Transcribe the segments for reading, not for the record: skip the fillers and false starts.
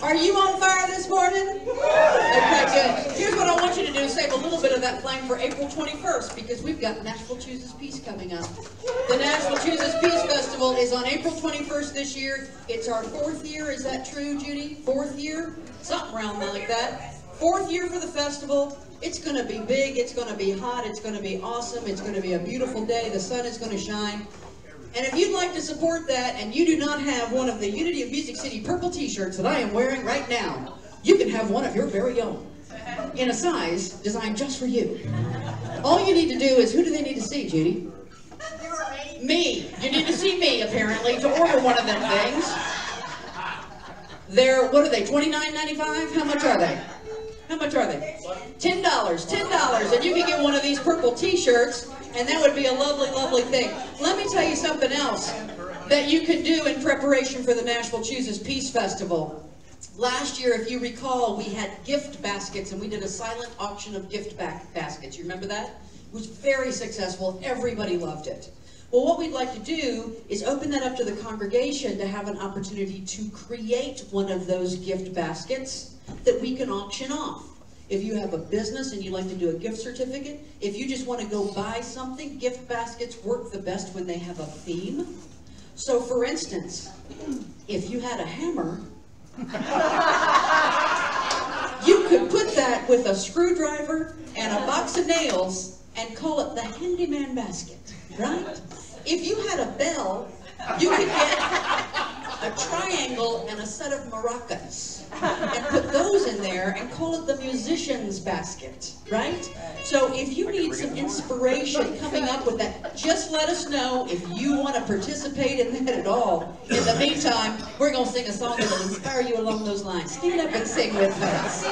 Are you on fire this morning? Okay, good. Here's what I want you to do. Save a little bit of that flame for April 21st because we've got Nashville Chooses Peace coming up. The Nashville Chooses Peace Festival is on April 21st this year. It's our 4th year. Is that true, Judy? 4th year? Something around like that. 4th year for the festival. It's going to be big. It's going to be hot. It's going to be awesome. It's going to be a beautiful day. The sun is going to shine. And if you'd like to support that and you do not have one of the Unity of Music City purple t-shirts that I am wearing right now, you can have one of your very own in a size designed just for you. All you need to do is, who do they need to see, Judy? You or me? Me. You need to see me, apparently, to order one of them things. They're, what are they, $29.95? How much are they? How much are they? $10. $10. And you can get one of these purple t-shirts, and that would be a lovely, lovely thing. Let me tell you something else that you can do in preparation for the Nashville Chooses Peace Festival. Last year, if you recall, we had gift baskets, and we did a silent auction of gift baskets. You remember that? It was very successful. Everybody loved it. Well, what we'd like to do is open that up to the congregation to have an opportunity to create one of those gift baskets that we can auction off. If you have a business and you like to do a gift certificate, if you just want to go buy something, gift baskets work the best when they have a theme. So for instance, if you had a hammer, you could put that with a screwdriver and a box of nails and call it the handyman basket, right? If you had a bell, you could get a triangle and a set of maracas and put those in there and call it the musician's basket, right? So if you need some inspiration coming up with that, just let us know if you want to participate in that at all. In the meantime, we're going to sing a song that will inspire you along those lines. Stand up and sing with us.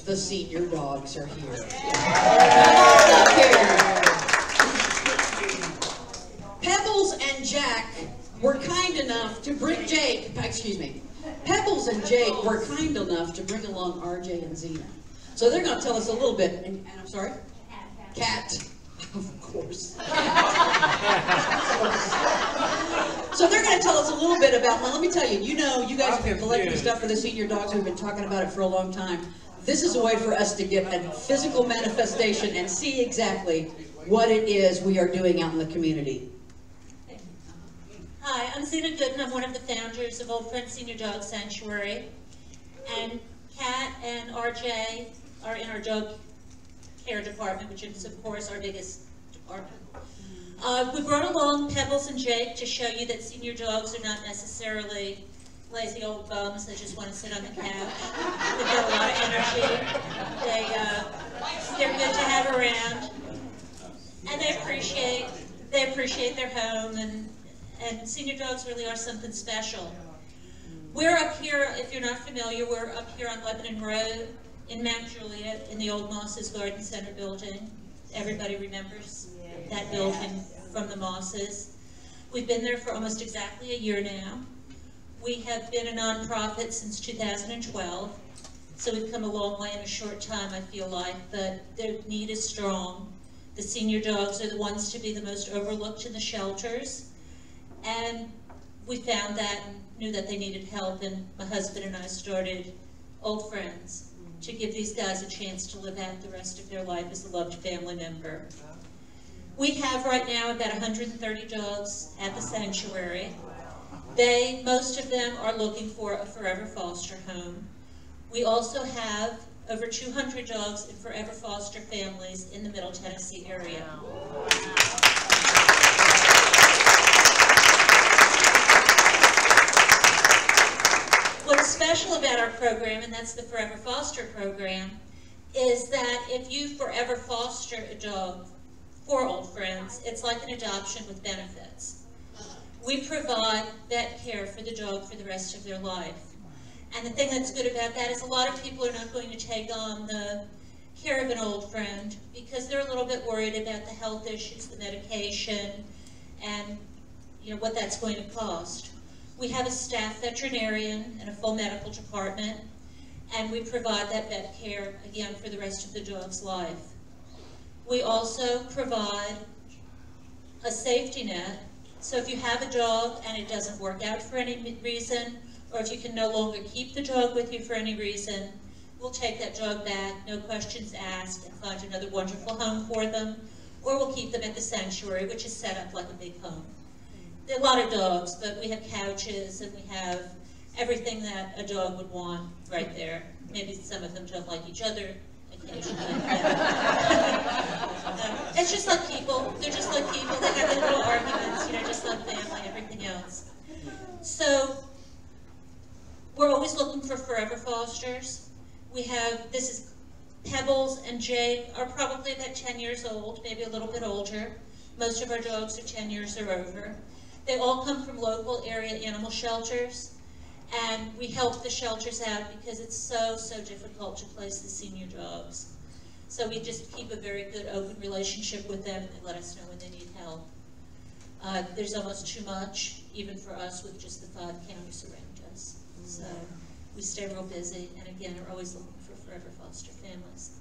The senior dogs are here. Pebbles and Jack were kind enough to bring Pebbles and Jake were kind enough to bring along RJ and Zena. So they're going to tell us a little bit, and I'm sorry? Cat. Of course. So they're going to tell us a little bit about, well, let me tell you, you guys have been collecting stuff for the senior dogs. We've been talking about it for a long time. This is a way for us to get a physical manifestation and see exactly what it is we are doing out in the community. Hi, I'm Zena Gooden. I'm one of the founders of Old Friends Senior Dog Sanctuary. And Kat and RJ are in our dog care department, which is, of course, our biggest department. We brought along Pebbles and Jake to show you that senior dogs are not necessarily lazy old bums that just want to sit on the couch. They've got a lot of energy. They're good to have around, and they appreciate their home. And senior dogs really are something special. We're up here, if you're not familiar, we're up here on Lebanon Road in Mount Juliet in the old Mosses Garden Center building. Everybody remembers that building from the Mosses. We've been there for almost exactly a year now. We have been a nonprofit since 2012, so we've come a long way in a short time, I feel like, but their need is strong. The senior dogs are the ones to be the most overlooked in the shelters, and we found that and knew that they needed help, and my husband and I started Old Friends to give these guys a chance to live out the rest of their life as a loved family member. We have right now about 130 dogs at the sanctuary. Most of them are looking for a forever foster home. We also have over 200 dogs in forever foster families in the Middle Tennessee area. What's special about our program, and that's the Forever Foster program, is that if you forever foster a dog for old friends, it's like an adoption with benefits. We provide vet care for the dog for the rest of their life. And the thing that's good about that is a lot of people are not going to take on the care of an old friend because they're a little bit worried about the health issues, the medication, and what that's going to cost. We have a staff veterinarian and a full medical department, and we provide that vet care, again, for the rest of the dog's life. We also provide a safety net, so if you have a dog and it doesn't work out for any reason, or if you can no longer keep the dog with you for any reason, we'll take that dog back, no questions asked, and find another wonderful home for them, or we'll keep them at the sanctuary, which is set up like a big home. There are a lot of dogs, but we have couches and we have everything that a dog would want right there. Maybe some of them don't like each other occasionally. It's just like people. They're just like people. They have their little arguments, just like family, everything else. So we're always looking for forever fosters. This is Pebbles and Jake are probably about 10 years old, maybe a little bit older. Most of our dogs are 10 years or over. They all come from local area animal shelters, and we help the shelters out because it's so difficult to place the senior dogs. So we just keep a very good open relationship with them, and they let us know when they need help. There's almost too much, even for us, with just the 5 counties around us. So we stay real busy, and again, are always looking for forever foster families.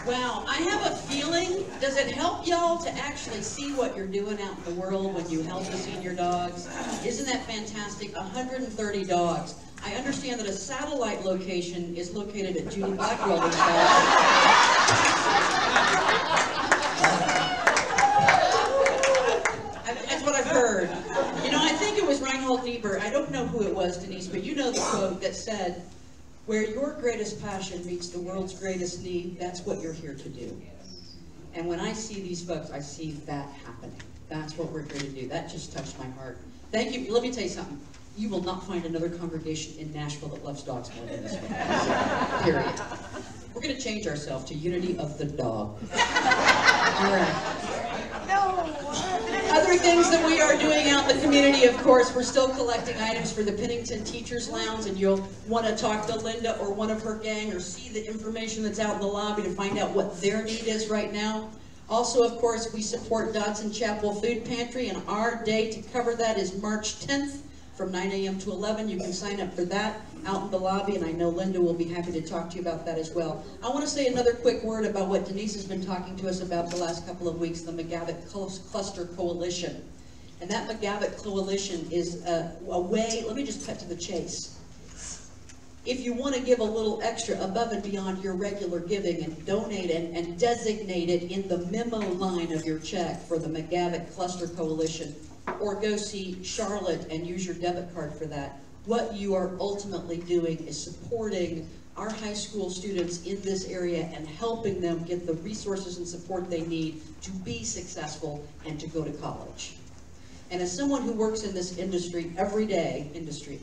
Wow, I have a feeling, does it help y'all to actually see what you're doing out in the world when you help the senior dogs? Isn't that fantastic? 130 dogs. I understand that a satellite location is located at Judy Blackwelder's house. That's what I've heard. I think it was Reinhold Niebuhr. I don't know who it was, Denise, but you know the quote that said, "Where your greatest passion meets the world's greatest need, that's what you're here to do." And when I see these folks, I see that happening. That's what we're here to do. That just touched my heart. Thank you. Let me tell you something. You will not find another congregation in Nashville that loves dogs more than this one. Period. We're going to change ourselves to Unity of the Dog. All right. Other things that we are doing out in the community, of course, we're still collecting items for the Pennington Teachers Lounge, and you'll want to talk to Linda or one of her gang or see the information that's out in the lobby to find out what their need is right now. Also, of course, we support Dodson Chapel Food Pantry, and our day to cover that is March 10th from 9 a.m. to 11. You can sign up for that out in the lobby, and I know Linda will be happy to talk to you about that as well. I want to say another quick word about what Denise has been talking to us about the last couple of weeks, the McGavock Cluster Coalition. And that McGavock Coalition is a way, let me just cut to the chase. If you want to give a little extra above and beyond your regular giving and donate and designate it in the memo line of your check for the McGavock Cluster Coalition, or go see Charlotte and use your debit card for that, what you are ultimately doing is supporting our high school students in this area and helping them get the resources and support they need to be successful and to go to college. And as someone who works in this industry every day, I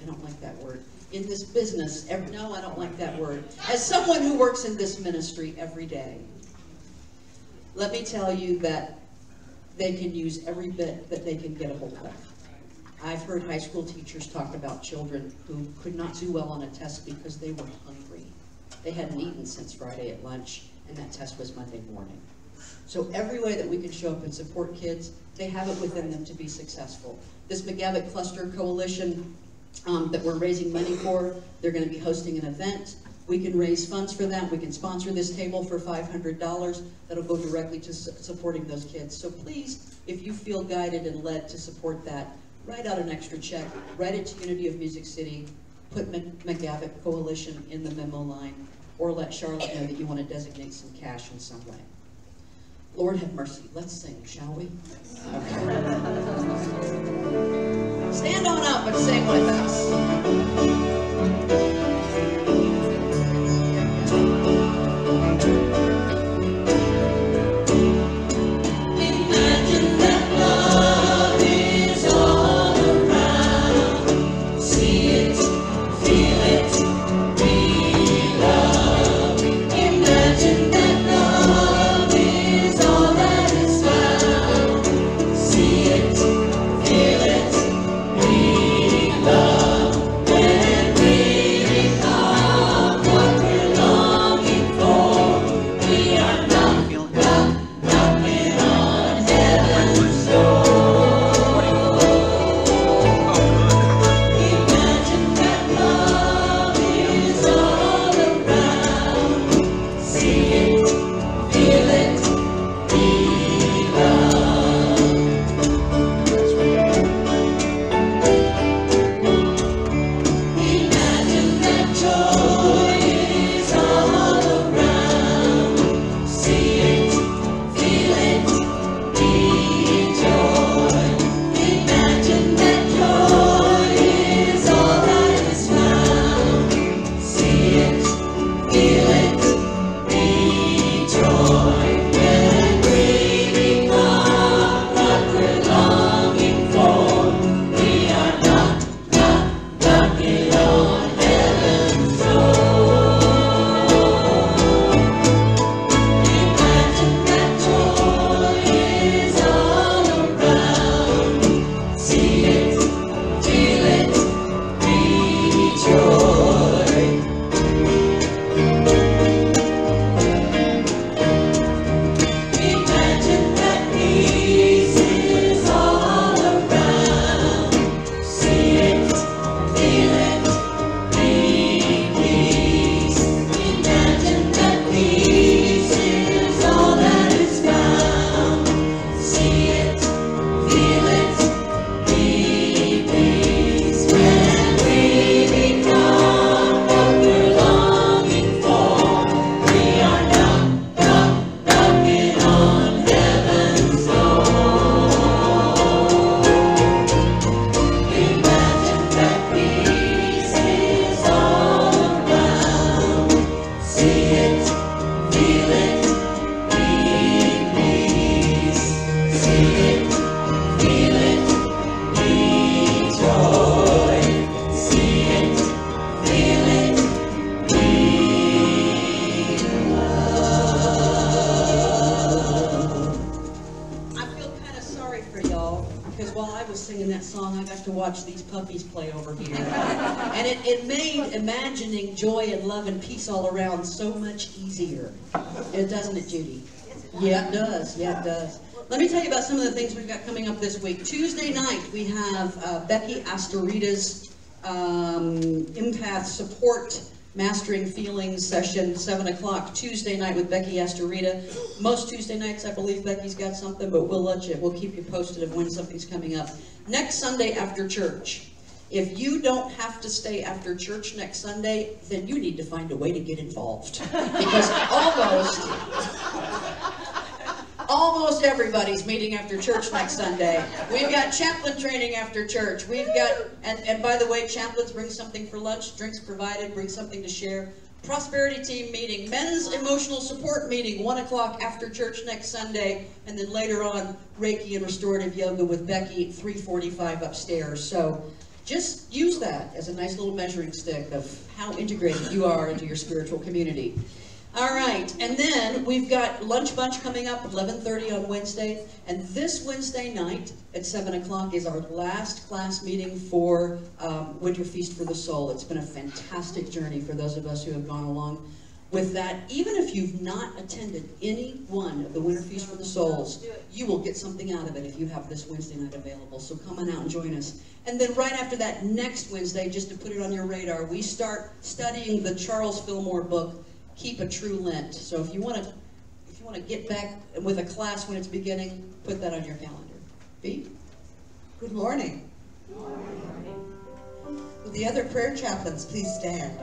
don't like that word, in this business, no, I don't like that word. As someone who works in this ministry every day, let me tell you that they can use every bit that they can get a hold of. I've heard high school teachers talk about children who could not do well on a test because they were hungry. They hadn't eaten since Friday at lunch, and that test was Monday morning. So every way that we can show up and support kids, they have it within them to be successful. This McGavock Cluster Coalition that we're raising money for, they're going to be hosting an event we can raise funds for that. We can sponsor this table for $500. That'll go directly to supporting those kids. So please, if you feel guided and led to support that, write out an extra check, write it to Unity of Music City, put McGavick Coalition in the memo line, or let Charlotte know that you want to designate some cash in some way. Lord have mercy. Let's sing, shall we? Okay. Stand on up and sing with us. Watch these puppies play over here. And it made imagining joy and love and peace all around so much easier. Doesn't it, Judy? Yeah, it does. Yeah, it does. Let me tell you about some of the things we've got coming up this week. Tuesday night, we have Becky Astorita's Empath Support Mastering Feelings session, 7 o'clock, Tuesday night with Becky Astorita. Most Tuesday nights, I believe Becky's got something, but we'll keep you posted of when something's coming up. Next Sunday after church. If you don't have to stay after church next Sunday, then you need to find a way to get involved. Because almost everybody's meeting after church next Sunday. We've got chaplain training after church. We've got, and by the way, chaplains bring something for lunch, drinks provided, bring something to share. Prosperity team meeting, men's emotional support meeting, 1 o'clock after church next Sunday, and then later on, Reiki and restorative yoga with Becky at 3:45 upstairs. So just use that as a nice little measuring stick of how integrated you are into your spiritual community. All right, and then we've got Lunch Bunch coming up, 11:30 on Wednesday, and this Wednesday night at 7 o'clock is our last class meeting for Winter Feast for the Soul. It's been a fantastic journey for those of us who have gone along. With that, even if you've not attended any one of the Winter Feast for the Souls, you will get something out of it if you have this Wednesday night available. So come on out and join us. And then right after that, next Wednesday, just to put it on your radar, we start studying the Charles Fillmore book, Keep a True Lent. So if you want to get back with a class when it's beginning, put that on your calendar. B? Good morning. Good morning. Will the other prayer chaplains please stand?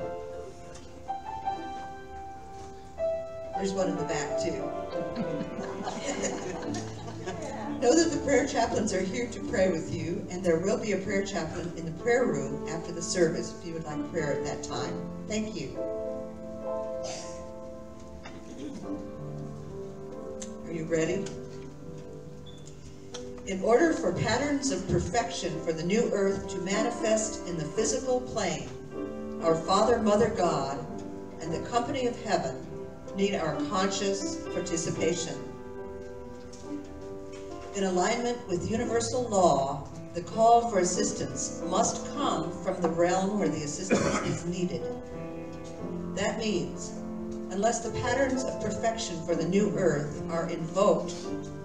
There's one in the back, too. Know that the prayer chaplains are here to pray with you, and there will be a prayer chaplain in the prayer room after the service if you would like prayer at that time. Thank you. Are you ready? In order for patterns of perfection for the new earth to manifest in the physical plane, our Father, Mother, God, and the company of heaven need our conscious participation. In alignment with universal law, the call for assistance must come from the realm where the assistance is needed. That means, unless the patterns of perfection for the new earth are invoked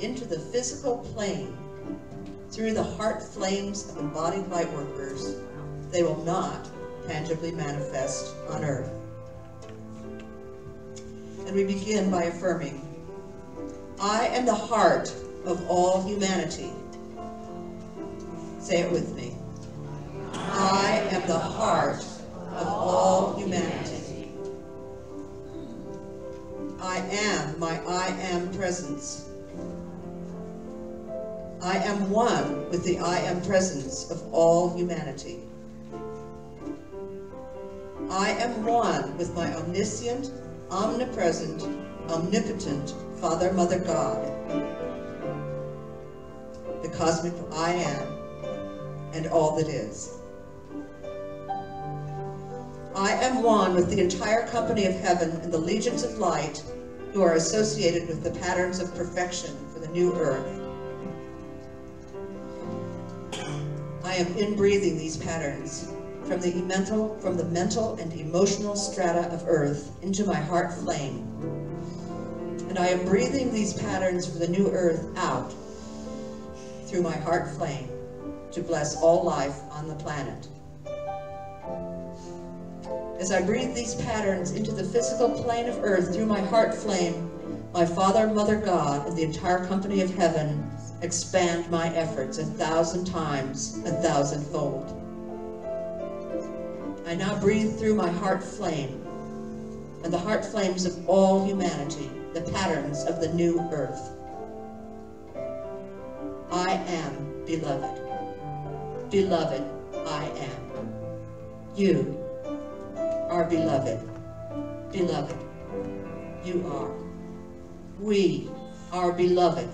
into the physical plane through the heart flames of embodied light workers, they will not tangibly manifest on earth. And we begin by affirming, I am the heart of all humanity. Say it with me. I am the heart of all humanity. I am my I am presence. I am one with the I am presence of all humanity. I am one with my omniscient, omnipresent, omnipotent Father, Mother, God, the cosmic I am, and all that is. I am one with the entire company of heaven and the legions of light who are associated with the patterns of perfection for the new earth. I am inbreathing these patterns from the mental and emotional strata of earth into my heart flame. And I am breathing these patterns for the new earth out through my heart flame to bless all life on the planet. As I breathe these patterns into the physical plane of earth through my heart flame, my Father, Mother, God, and the entire company of heaven expand my efforts 1,000 times, 1,000-fold. I now breathe through my heart flame and the heart flames of all humanity, the patterns of the new earth. I am beloved. Beloved, I am. You are beloved. Beloved, you are. We are beloved.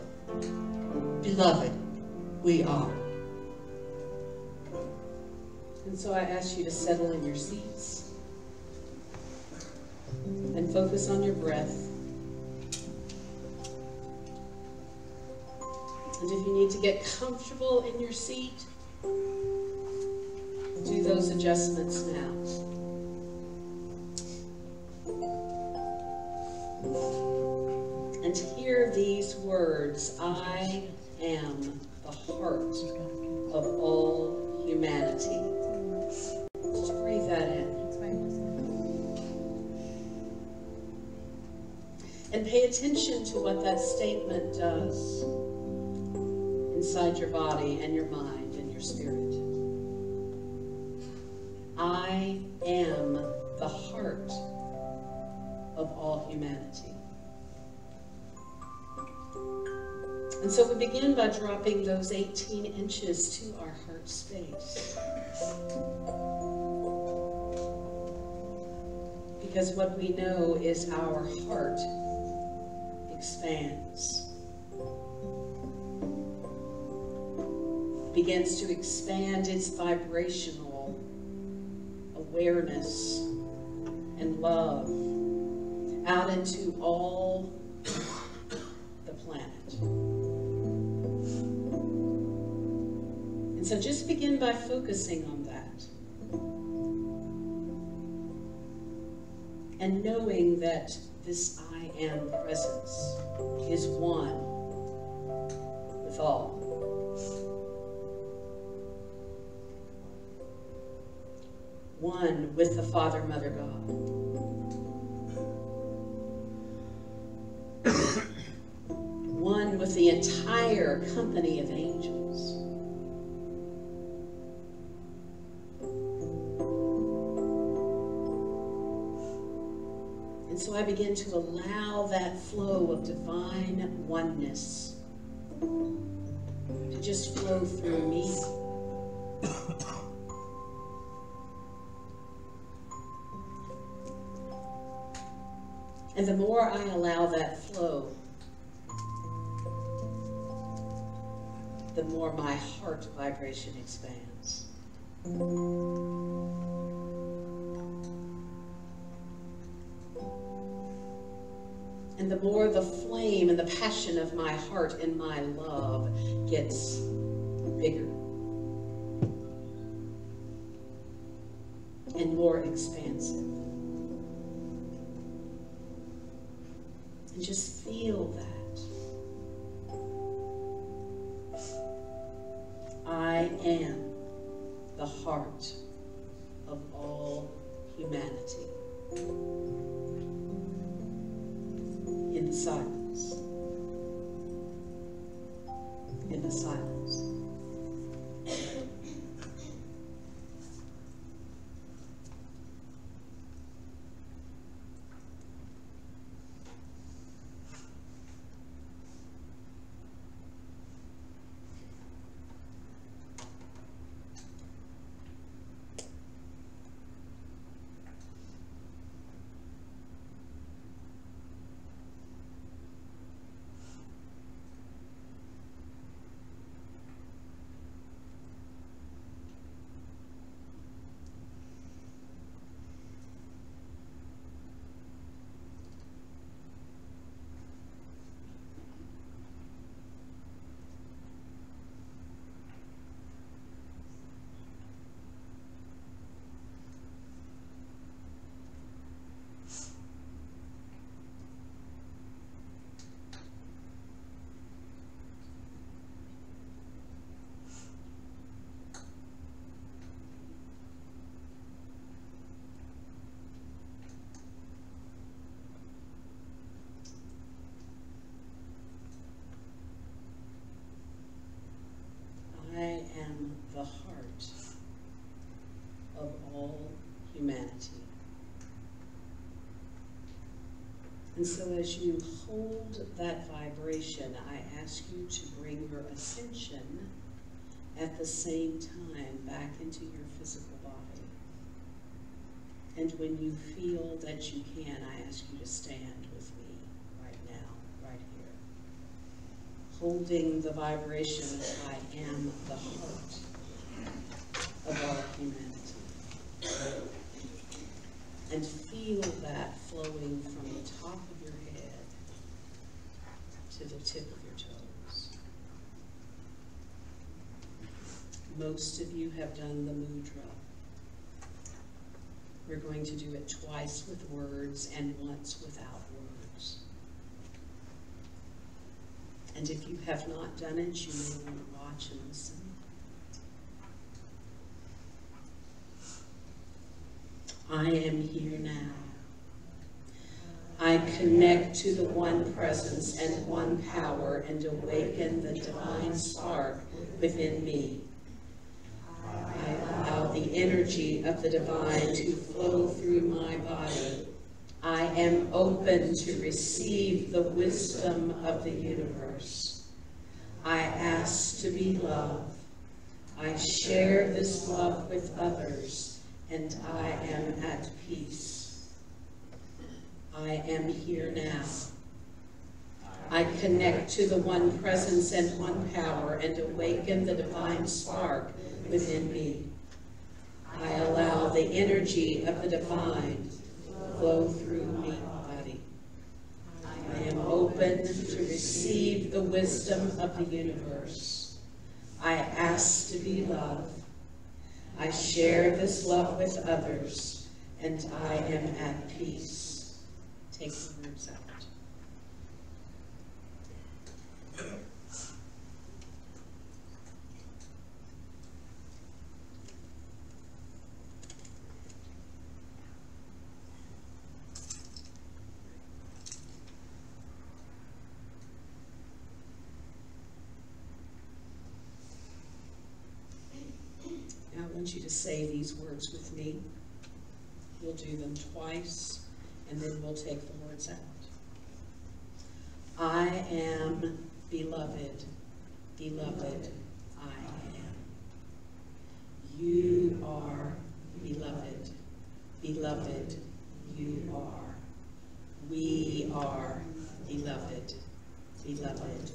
Beloved, we are. And so I ask you to settle in your seats and focus on your breath. And if you need to get comfortable in your seat, do those adjustments now. And hear these words, I am the heart of all humanity. Just breathe that in. And pay attention to what that statement does inside your body and your mind and your spirit. I am the heart of all humanity. And so we begin by dropping those 18 inches to our heart space. Because what we know is our heart expands. Begins to expand its vibrational awareness and love out into all the planet. And so just begin by focusing on that. and knowing that this I am presence is one with all. One with the Father, Mother, God. One with the entire company of angels. And so I begin to allow that flow of divine oneness to just flow through me. And the more I allow that flow, the more my heart vibration expands. And the more the flame and the passion of my heart and my love gets bigger and more expansive. And just feel that. I am the heart of all humanity. In the silence. In the silence. I am the heart of all humanity. And so as you hold that vibration, I ask you to bring your attention at the same time back into your physical body. And when you feel that you can, I ask you to stand with me right now, right here. Holding the vibration of I am the heart of all humanity. And feel that flowing from the top of your head to the tip of your toes. Most of you have done the mudra. We're going to do it twice with words and once without words. And if you have not done it, you may want to watch and listen. I am here now. I connect to the one presence and one power and awaken the divine spark within me. I allow the energy of the divine to flow through my body. I am open to receive the wisdom of the universe. I ask to be love. I share this love with others, and I am at peace. I am here now. I connect to the one presence and one power and awaken the divine spark within me. I allow the energy of the divine to flow through me body. I am open to receive the wisdom of the universe. I ask to be love. I share this love with others, and I am at peace. take the words out. Now I want you to say these words with me. We'll do them twice, and then we'll take the words out. I am beloved, beloved, I am. You are beloved, beloved, you are. We are beloved, beloved,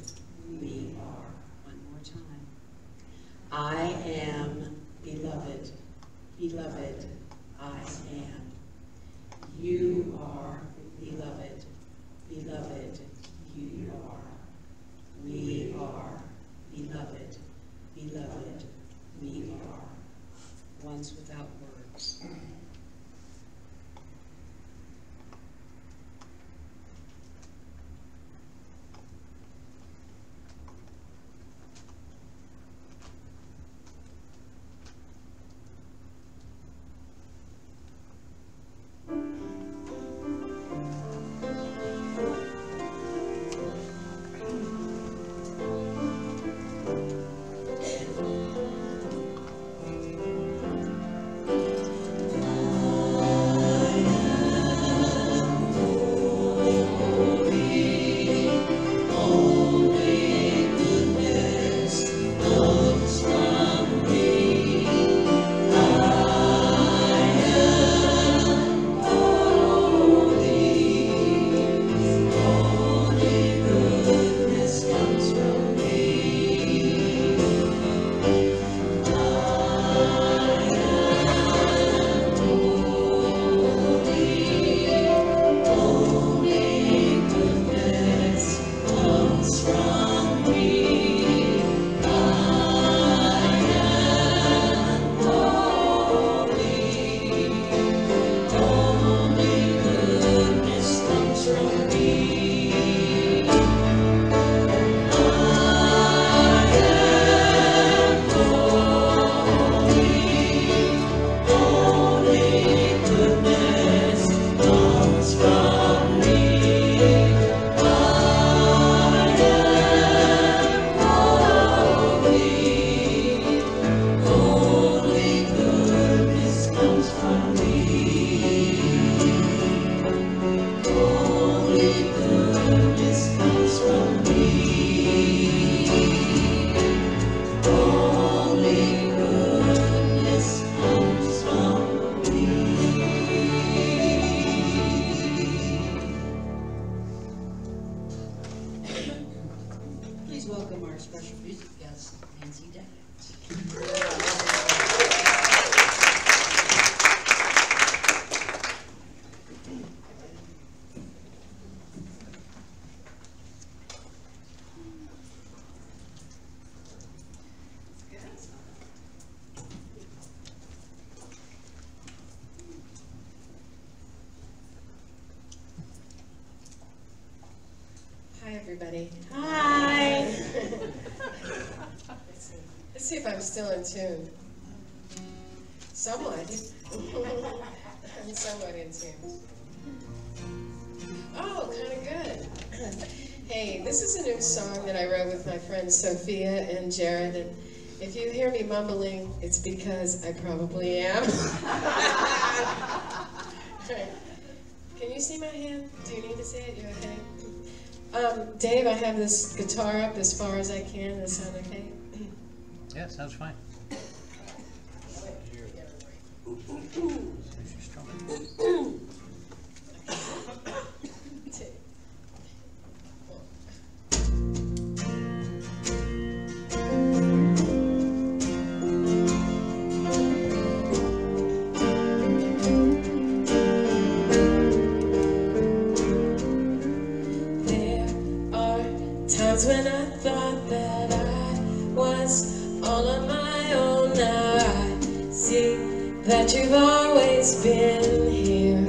we are. One more time. I am beloved, beloved, I am. You are beloved, beloved, you are. We are beloved, beloved, we are. Ones without words. Welcome our special music guest, Nancy Deckant. Hi, everybody. Hi. Let's see if I'm still in tune. Somewhat. I'm somewhat in tune. Oh, kind of good. Hey, this is a new song that I wrote with my friends Sophia and Jared, and if you hear me mumbling, it's because I probably am. Can you see my hand? Do you need to see it? You okay? Dave, I have this guitar up as far as I can. Does that sound okay? Yeah, sounds fine. Times when I thought that I was all on my own, now I see that you've always been here.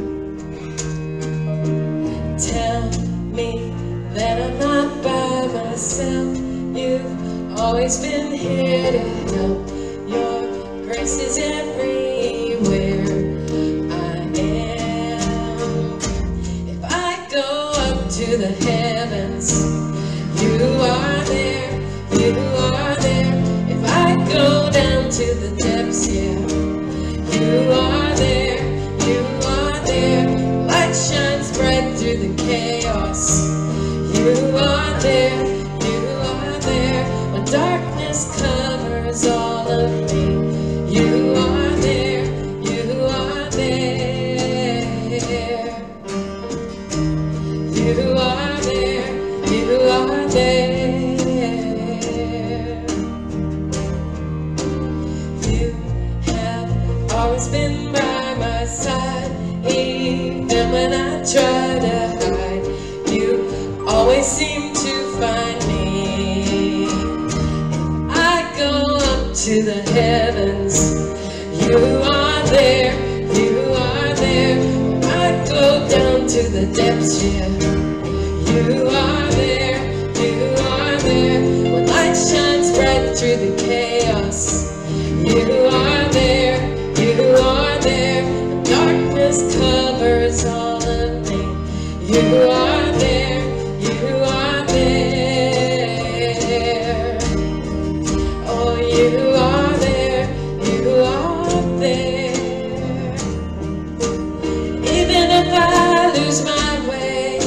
always been here to help. Your grace is everywhere I am. If I go up to the heavens, you are there, you are there. If I go down to the depths, yeah, you are there, you are there. Light shines bright through the chaos. You are there, you are there. When darkness covers all of me, you are there, you are there. You are there, you are there. You have always been by my side, even when I try to hide. You always seem to find me. If I go up to the heavens, you are there, you are there. When I go down to the depths, yeah, you are there, you are there. When light shines bright through the chaos, you are there, you are there. When darkness covers all of me, you are there, you are there. Oh, you are there, you are there. Even if I lose my way,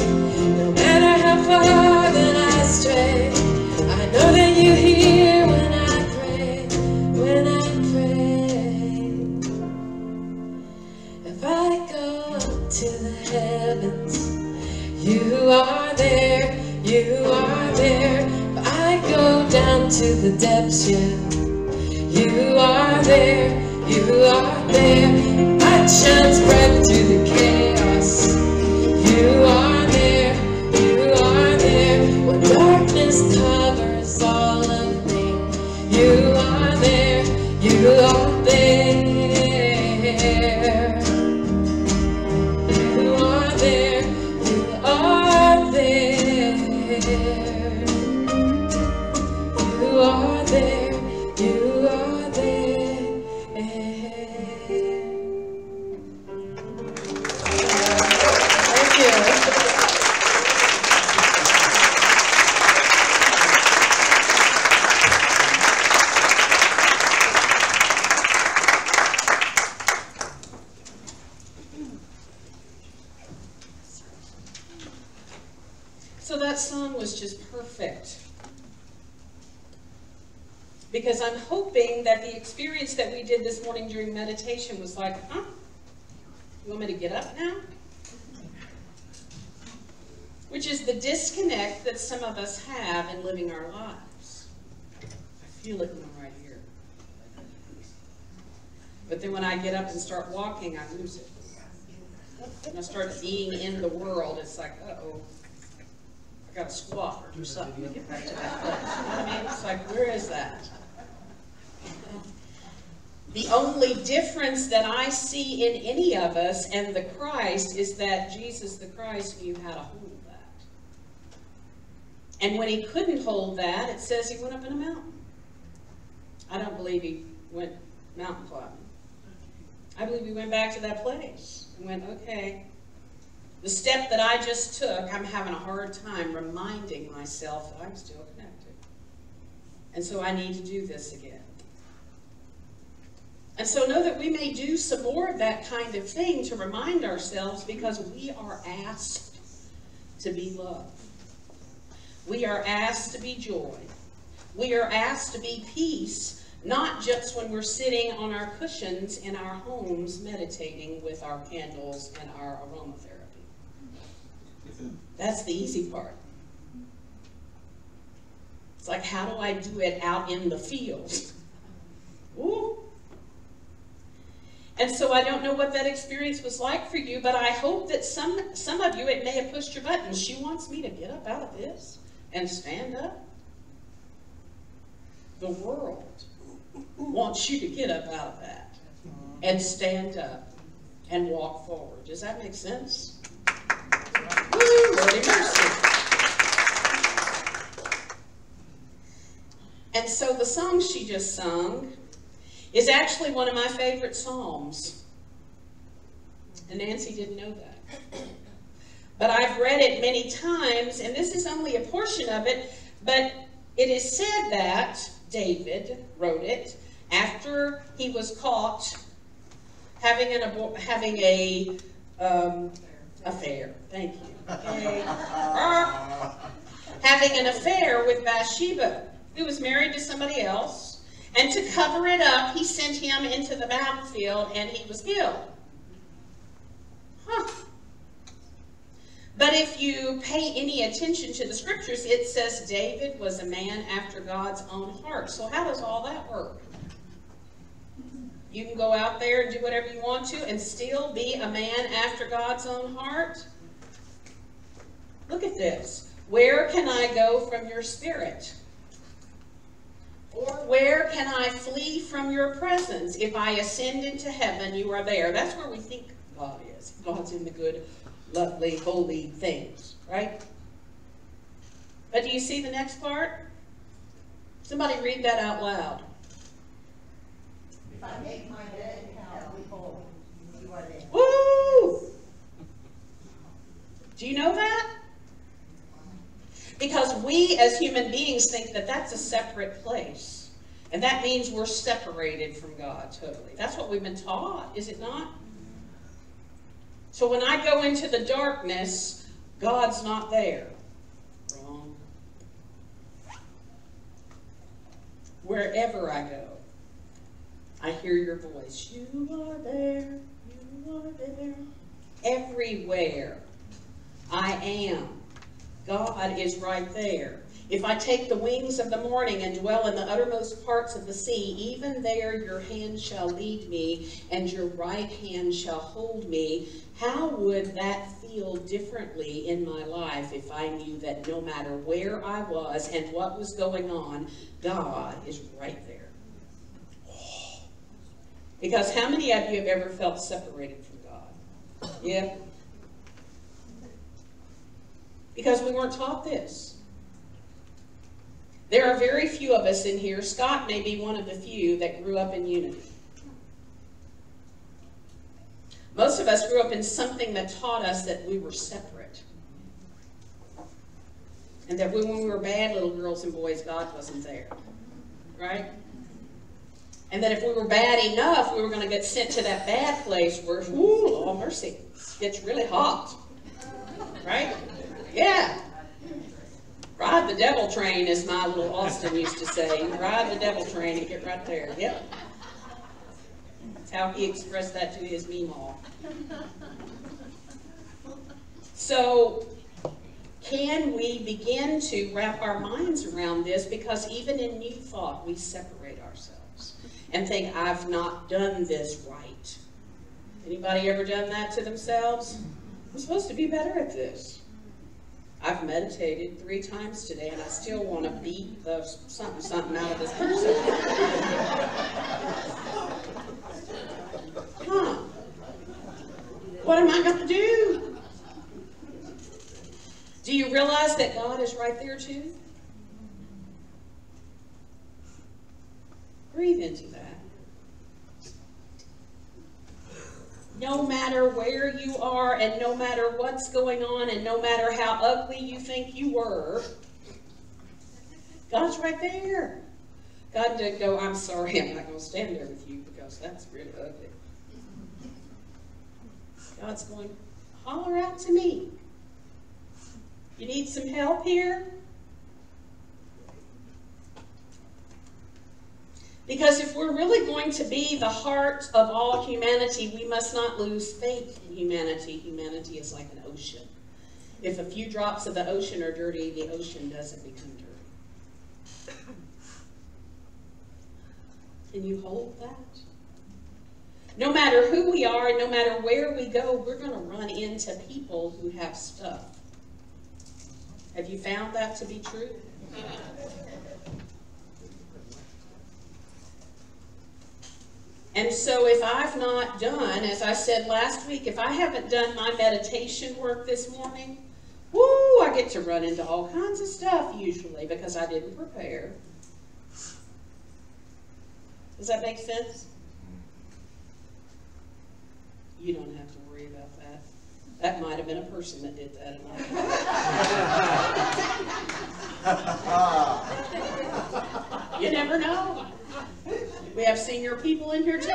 no matter how far that I stray, I know that you hear when I pray, when I pray. If I go up to the heavens, you are there, you are there. If I go down to the depths, yeah, you are there, you are there. Light shines bright through the chaos. You are there, you are there. When darkness covers all of me, you are there, you are there. You are there, you are there. You are there, you are there. Thank you. So that song was just perfect. Because I'm hoping that the experience that we did this morning during meditation was like, huh? You want me to get up now? Which is the disconnect that some of us have in living our lives. I feel it when I'm right here. But then when I get up and start walking, I lose it. When I start being in the world, it's like, uh-oh. I got to squat or do something to get back to that place. You know what I mean? It's like, where is that? The only difference that I see in any of us and the Christ is that Jesus the Christ knew how to hold that. And when he couldn't hold that, it says he went up in a mountain. I don't believe he went mountain climbing. I believe he went back to that place and went, okay, the step that I just took, I'm having a hard time reminding myself that I'm still connected. And so I need to do this again. And so know that we may do some more of that kind of thing to remind ourselves, because we are asked to be love. We are asked to be joy. We are asked to be peace, not just when we're sitting on our cushions in our homes meditating with our candles and our aromatherapy. That's the easy part. It's like, how do I do it out in the field? Ooh. And so I don't know what that experience was like for you, but I hope that some of you, it may have pushed your buttons. She wants me to get up out of this and stand up. The world wants you to get up out of that and stand up and walk forward. Does that make sense? Woo, Lordy mercy. And so the song she just sung is actually one of my favorite psalms. And Nancy didn't know that. But I've read it many times, and this is only a portion of it, but it is said that David wrote it after he was caught having a affair. Thank you. Okay. Having an affair with Bathsheba, who was married to somebody else, and to cover it up, he sent him into the battlefield, and he was killed. Huh. But if you pay any attention to the scriptures, it says David was a man after God's own heart. So how does all that work? You can go out there and do whatever you want to and still be a man after God's own heart? Look at this. Where can I go from your spirit? Or where can I flee from your presence? If I ascend into heaven, you are there. That's where we think God is. God's in the good, lovely, holy things, right? But do you see the next part? Somebody read that out loud. If I make my bed in hell, behold, you are there. Woo! Do you know that? Because we as human beings think that that's a separate place. And that means we're separated from God totally. That's what we've been taught, is it not? So when I go into the darkness, God's not there. Wrong. Wherever I go, I hear your voice. You are there. You are there. Everywhere I am, God is right there. If I take the wings of the morning and dwell in the uttermost parts of the sea, even there your hand shall lead me, and your right hand shall hold me. How would that feel differently in my life if I knew that no matter where I was and what was going on, God is right there? Oh. Because how many of you have ever felt separated from God? Yeah. Because we weren't taught this. There are very few of us in here. Scott may be one of the few that grew up in unity. Most of us grew up in something that taught us that we were separate. And that when we were bad little girls and boys, God wasn't there. Right? And that if we were bad enough, we were going to get sent to that bad place where, ooh, oh mercy, it's really hot. Right? Yeah. Ride the devil train, as my little Austin used to say. Ride the devil train and get right there. Yep. That's how he expressed that to his meemaw. So, can we begin to wrap our minds around this? Because even in new thought, we separate ourselves and think, I've not done this right. Anybody ever done that to themselves? I'm supposed to be better at this. I've meditated 3 times today, and I still want to beat the something out of this person. Huh? What am I going to do? Do you realize that God is right there too? Breathe into that. No matter where you are, and no matter what's going on, and no matter how ugly you think you were, God's right there. God didn't go, I'm sorry, I'm not going to stand there with you because that's really ugly. God's going, holler out to me. You need some help here? Because if we're really going to be the heart of all humanity, we must not lose faith in humanity. Humanity is like an ocean. If a few drops of the ocean are dirty, the ocean doesn't become dirty. Can you hold that? No matter who we are and no matter where we go, we're going to run into people who have stuff. Have you found that to be true? And so if I've not done, as I said last week, if I haven't done my meditation work this morning, woo, I get to run into all kinds of stuff usually because I didn't prepare. Does that make sense? You don't have to worry about that. That might have been a person that did that. You never know. We have senior people in here too.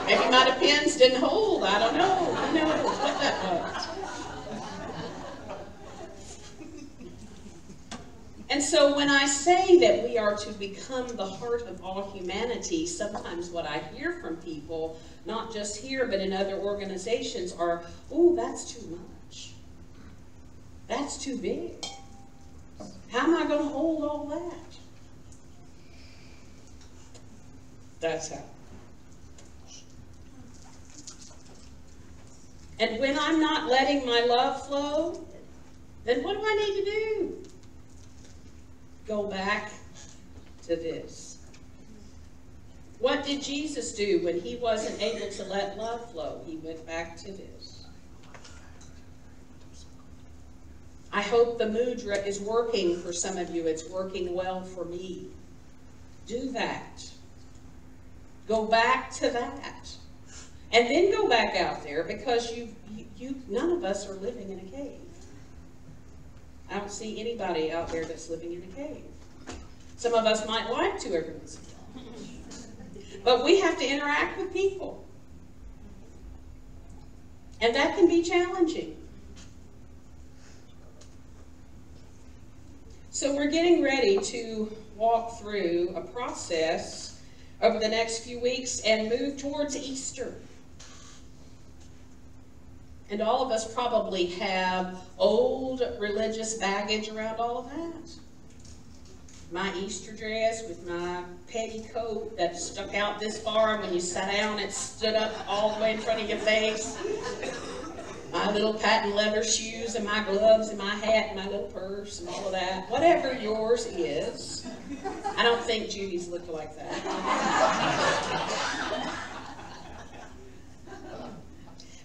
Maybe my pens didn't hold. I don't know. Who knows what that was? And so when I say that we are to become the heart of all humanity, sometimes what I hear from people, not just here but in other organizations, are, oh, that's too much. That's too big. How am I going to hold all that? That's how. And when I'm not letting my love flow, then what do I need to do? Go back to this. What did Jesus do when he wasn't able to let love flow? He went back to this. I hope the mudra is working for some of you. It's working well for me. Do that. Go back to that. And then go back out there, because none of us are living in a cave. I don't see anybody out there that's living in a cave. Some of us might like to every once in a while. But we have to interact with people. And that can be challenging. So we're getting ready to walk through a process over the next few weeks and move towards Easter. And all of us probably have old religious baggage around all of that. My Easter dress with my petticoat that stuck out this far, and when you sat down it stood up all the way in front of your face. My little patent leather shoes and my gloves and my hat and my little purse and all of that. Whatever yours is. I don't think Judy's looked like that.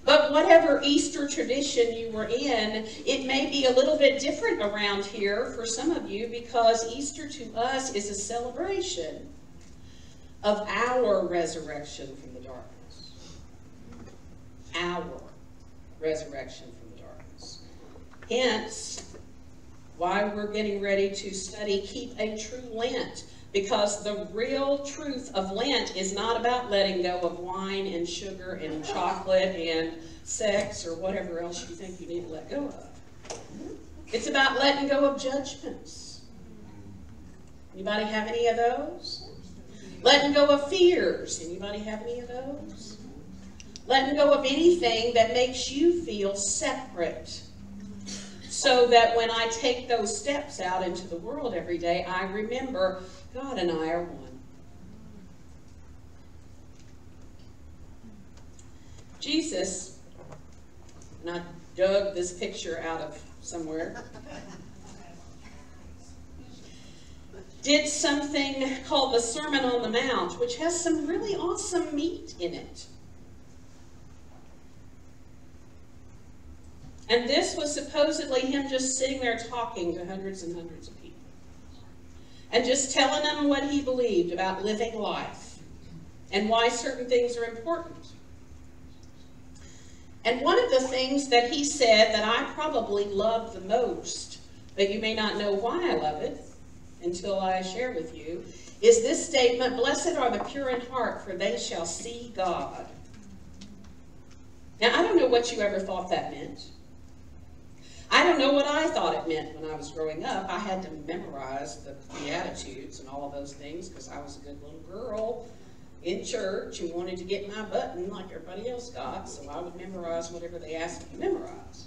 But whatever Easter tradition you were in, it may be a little bit different around here for some of you, because Easter to us is a celebration of our resurrection from the darkness. Our resurrection from the darkness. Hence, why we're getting ready to study Keep a True Lent. Because the real truth of Lent is not about letting go of wine and sugar and chocolate and sex or whatever else you think you need to let go of. It's about letting go of judgments. Anybody have any of those? Letting go of fears. Anybody have any of those? Letting go of anything that makes you feel separate. So that when I take those steps out into the world every day, I remember God and I are one. Jesus, and I dug this picture out of somewhere, did something called the Sermon on the Mount, which has some really awesome meat in it. And this was supposedly him just sitting there talking to hundreds and hundreds of people. And just telling them what he believed about living life. And why certain things are important. And one of the things that he said that I probably love the most, but you may not know why I love it until I share with you, is this statement, "Blessed are the pure in heart, for they shall see God." Now, I don't know what you ever thought that meant. I don't know what I thought it meant when I was growing up. I had to memorize the Beatitudes and all of those things because I was a good little girl in church and wanted to get my button like everybody else got, so I would memorize whatever they asked me to memorize.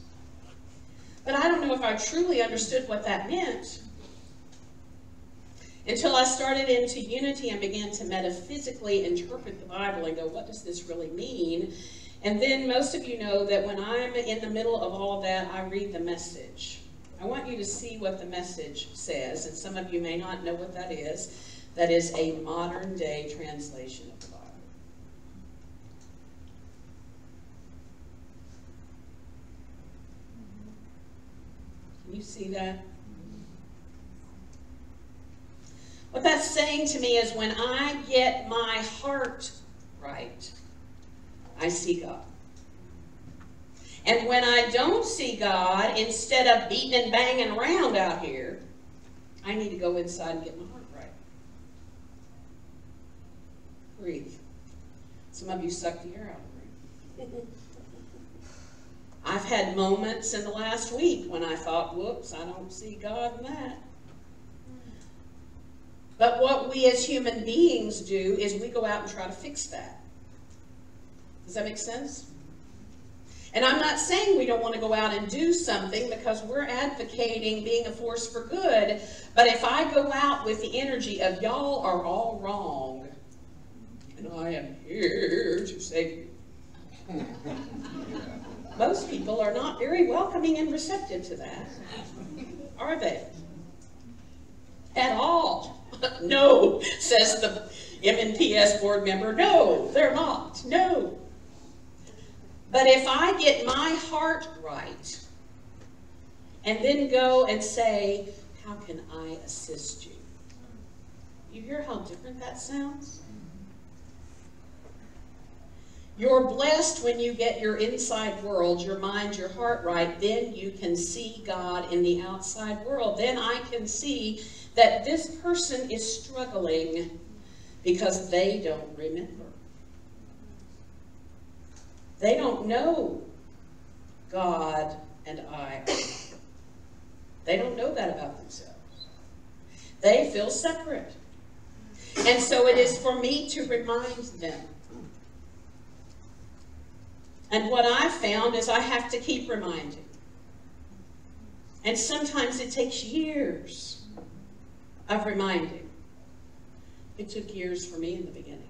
But I don't know if I truly understood what that meant until I started into unity and began to metaphysically interpret the Bible and go, what does this really mean? And then most of you know that when I'm in the middle of all of that, I read the Message. I want you to see what the Message says, and some of you may not know what that is. That is a modern day translation of the Bible. Can you see that? What that's saying to me is when I get my heart right, I see God. And when I don't see God, instead of beating and banging around out here, I need to go inside and get my heart right. Breathe. Some of you suck the air out of me. I've had moments in the last week when I thought, whoops, I don't see God in that. But what we as human beings do is we go out and try to fix that. Does that make sense? And I'm not saying we don't want to go out and do something, because we're advocating being a force for good. But if I go out with the energy of y'all are all wrong, and I am here to save you, most people are not very welcoming and receptive to that, are they? At all. No, says the MNPS board member. No, they're not. No. But if I get my heart right, and then go and say, how can I assist you? You hear how different that sounds? You're blessed when you get your inside world, your mind, your heart right. Then you can see God in the outside world. Then I can see that this person is struggling because they don't remember. They don't know God and I. They don't know that about themselves. They feel separate. And so it is for me to remind them. And what I found is I have to keep reminding. And sometimes it takes years of reminding. It took years for me in the beginning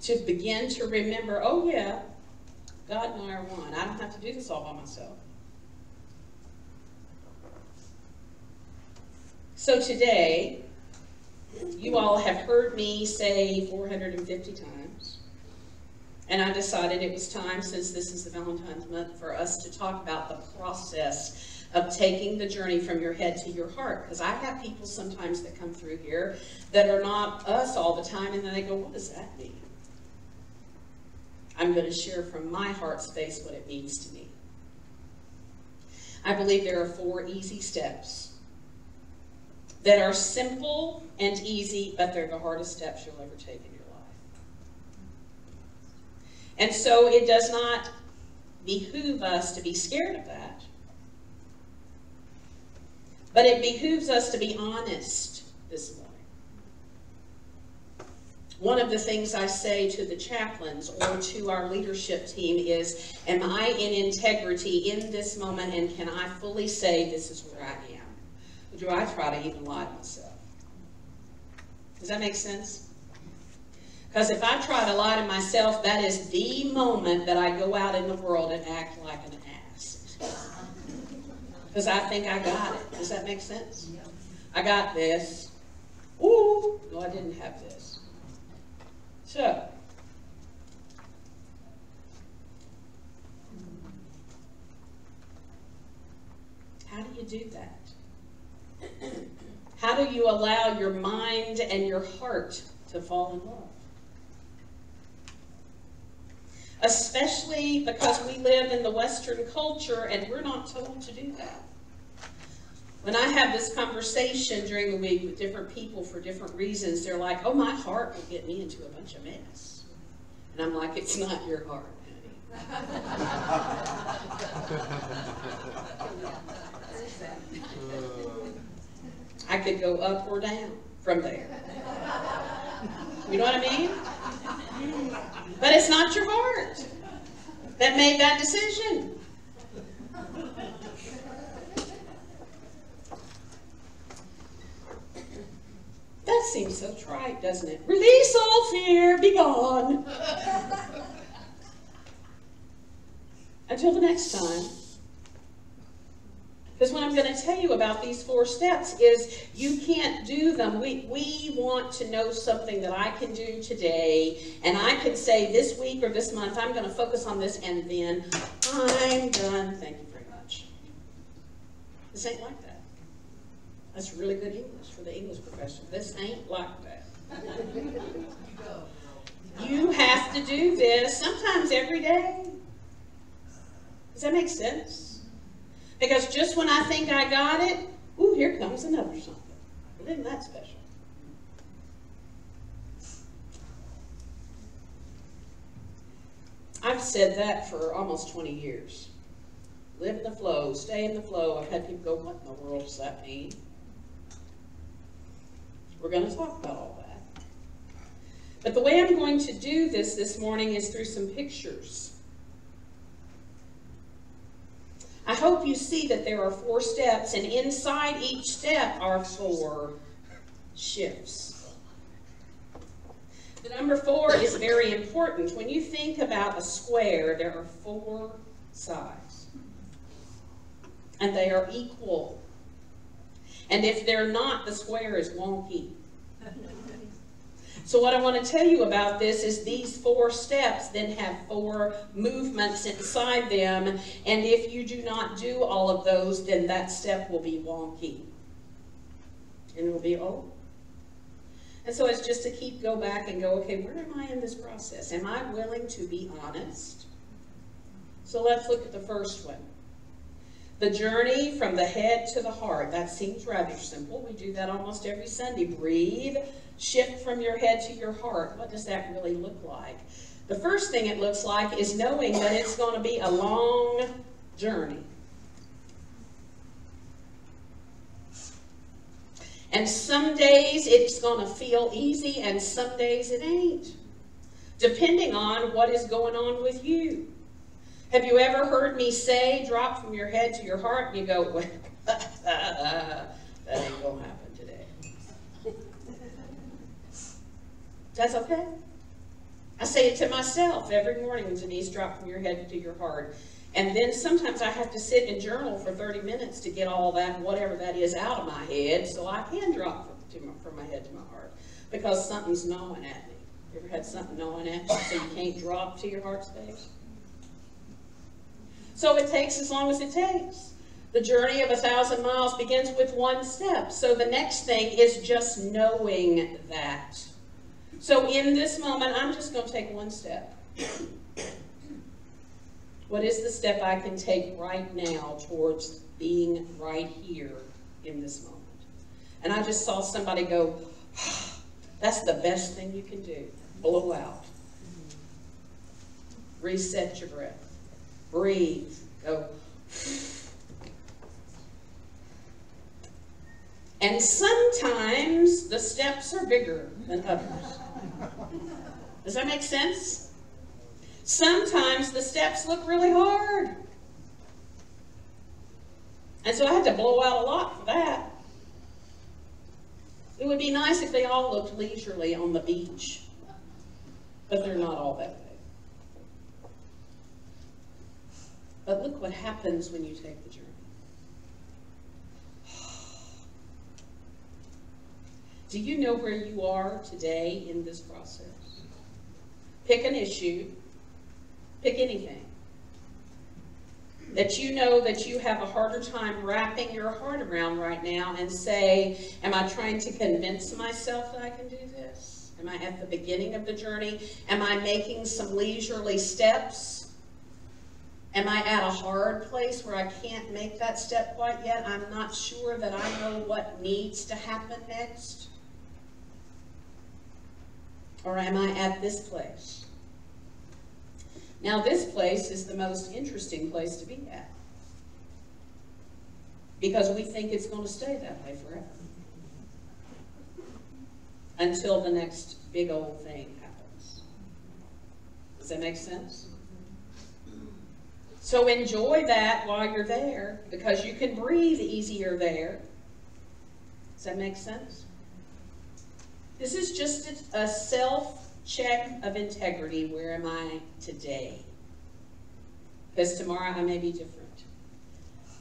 to begin to remember, oh yeah, God and I are one. I don't have to do this all by myself. So today, you all have heard me say 450 times, and I decided it was time, since this is the Valentine's month, for us to talk about the process of taking the journey from your head to your heart. Because I have people sometimes that come through here that are not us all the time, and then they go, what does that mean? I'm going to share from my heart space what it means to me. I believe there are 4 easy steps that are simple and easy, but they're the hardest steps you'll ever take in your life. And so it does not behoove us to be scared of that, but it behooves us to be honest this morning. One of the things I say to the chaplains or to our leadership team is, am I in integrity in this moment, and can I fully say this is where I am? Or do I try to even lie to myself? Does that make sense? Because if I try to lie to myself, that is the moment that I go out in the world and act like an ass. Because I think I got it. Does that make sense? I got this. Ooh, no, I didn't have this. So, how do you do that? How do you allow your mind and your heart to fall in love? Especially because we live in the Western culture and we're not told to do that. When I have this conversation during the week with different people for different reasons, they're like, oh, my heart will get me into a bunch of mess. And I'm like, it's not your heart, honey. I could go up or down from there. You know what I mean? But it's not your heart that made that decision. That seems so trite, doesn't it? Release all fear, be gone. Until the next time. Because what I'm going to tell you about these 4 steps is you can't do them. We want to know something that I can do today, and I can say this week or this month, I'm going to focus on this, and then I'm done. Thank you very much. This ain't like that. That's really good English for the English professor. This ain't like that. You have to do this sometimes every day. Does that make sense? Because just when I think I got it, ooh, here comes another something. Well, isn't that special? I've said that for almost 20 years. Live in the flow, stay in the flow. I've had people go, what in the world does that mean? We're going to talk about all that. But the way I'm going to do this morning is through some pictures. I hope you see that there are 4 steps, and inside each step are 4 shifts. The number 4 is very important. When you think about a square, there are 4 sides, and they are equal. And if they're not, the square is wonky. So what I want to tell you about this is these 4 steps then have 4 movements inside them, and if you do not do all of those, then that step will be wonky. And it will be, oh. And so it's just to go back and go, okay, where am I in this process? Am I willing to be honest? So let's look at the first one. The journey from the head to the heart. That seems rather simple. We do that almost every Sunday. Breathe, shift from your head to your heart. What does that really look like? The first thing it looks like is knowing that it's going to be a long journey. And some days it's going to feel easy and some days it ain't, depending on what is going on with you. Have you ever heard me say, drop from your head to your heart, and you go, well, that ain't going to happen today. That's okay. I say it to myself every morning, Denise, drop from your head to your heart. And then sometimes I have to sit and journal for 30 minutes to get all that, whatever that is, out of my head, so I can drop from my head to my heart, because something's gnawing at me. You ever had something gnawing at you so you can't drop to your heart space? So it takes as long as it takes. The journey of 1,000 miles begins with 1 step. So the next thing is just knowing that. So in this moment, I'm just going to take 1 step. What is the step I can take right now towards being right here in this moment? And I just saw somebody go, that's the best thing you can do. Blow out. Reset your breath. Breathe. Go. And sometimes the steps are bigger than others. Does that make sense? Sometimes the steps look really hard. And so I had to blow out a lot for that. It would be nice if they all looked leisurely on the beach, but they're not all that way. But look what happens when you take the journey. Do you know where you are today in this process? Pick an issue. Pick anything that you know that you have a harder time wrapping your heart around right now, and say, am I trying to convince myself that I can do this? Am I at the beginning of the journey? Am I making some leisurely steps? Am I at a hard place where I can't make that step quite yet? I'm not sure that I know what needs to happen next. Or am I at this place? Now, this place is the most interesting place to be at, because we think it's going to stay that way forever until the next big old thing happens. Does that make sense? So enjoy that while you're there, because you can breathe easier there. Does that make sense? This is just a self-check of integrity. Where am I today? Because tomorrow I may be different.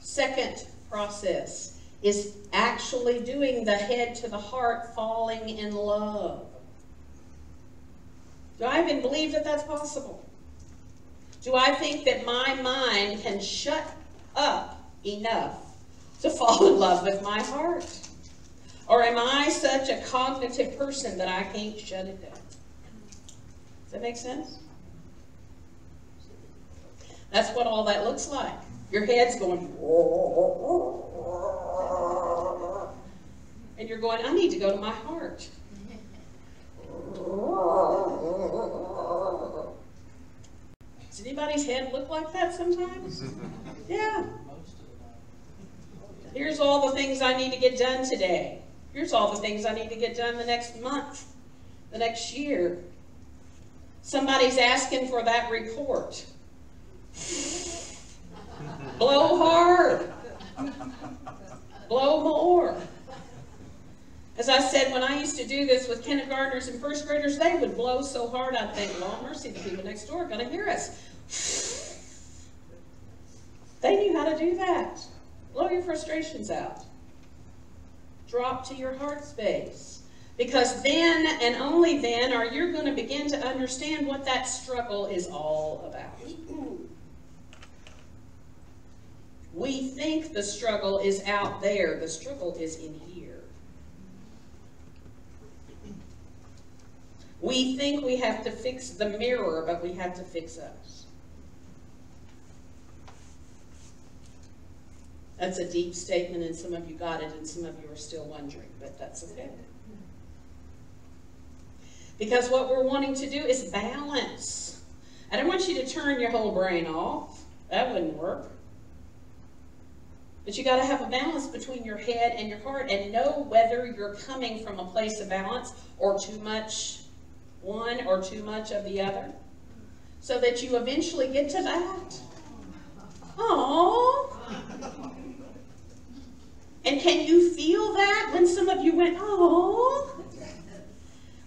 Second process is actually doing the head to the heart, falling in love. Do I even believe that that's possible? Do I think that my mind can shut up enough to fall in love with my heart? such a cognitive person that I can't shut it down. Does that make sense? That's what all that looks like. Your head's going, and you're going, I need to go to my heart. Does anybody's head look like that sometimes? Yeah. Here's all the things I need to get done today. Here's all the things I need to get done the next month, the next year. Somebody's asking for that report. Blow hard. Blow more. As I said, when I used to do this with kindergartners and first graders, they would blow so hard I'd think, Lord mercy, the people next door are going to hear us. They knew how to do that. Blow your frustrations out. Drop to your heart space. Because then and only then are you going to begin to understand what that struggle is all about. We think the struggle is out there. The struggle is in here. We think we have to fix the mirror, but we have to fix us. That's a deep statement, and some of you got it, and some of you are still wondering, but that's okay. Because what we're wanting to do is balance. I don't want you to turn your whole brain off. That wouldn't work. But you got to have a balance between your head and your heart and know whether you're coming from a place of balance or too much one or too much of the other, so that you eventually get to that. Aww. And can you feel that when some of you went, aww?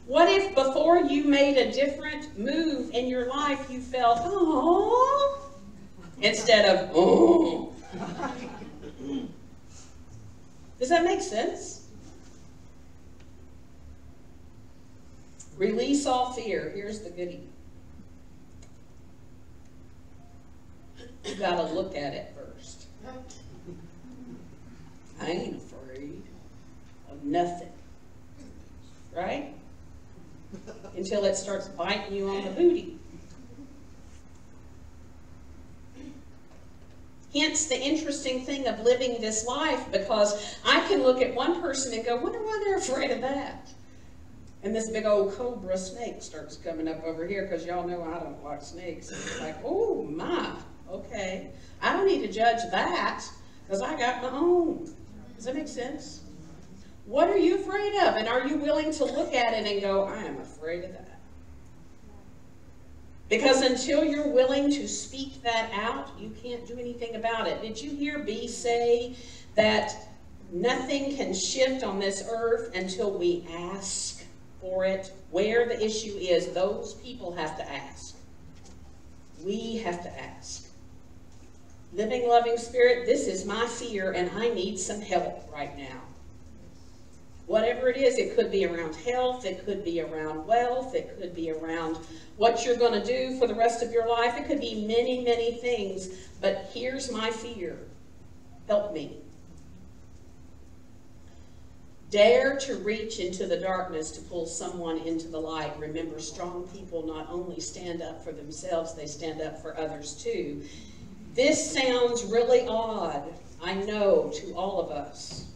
What if before you made a different move in your life, you felt, aww, instead of, oh? Does that make sense? Release all fear. Here's the goodie. You gotta look at it first. I ain't afraid of nothing. Right? Until it starts biting you on the booty. Hence the interesting thing of living this life, because I can look at one person and go, wonder why they're afraid of that. And this big old cobra snake starts coming up over here, because y'all know I don't like snakes. And it's like, oh my, okay. I don't need to judge that, because I got my own. Does that make sense? What are you afraid of? And are you willing to look at it and go, I am afraid of that? Because until you're willing to speak that out, you can't do anything about it. Did you hear B say that nothing can shift on this earth until we ask for it? Where the issue is, those people have to ask. We have to ask. Living, loving spirit, this is my fear and I need some help right now. Whatever it is, it could be around health, it could be around wealth, it could be around what you're going to do for the rest of your life. It could be many, many things, but here's my fear. Help me. Dare to reach into the darkness to pull someone into the light. Remember, strong people not only stand up for themselves, they stand up for others too. This sounds really odd, I know, to all of us.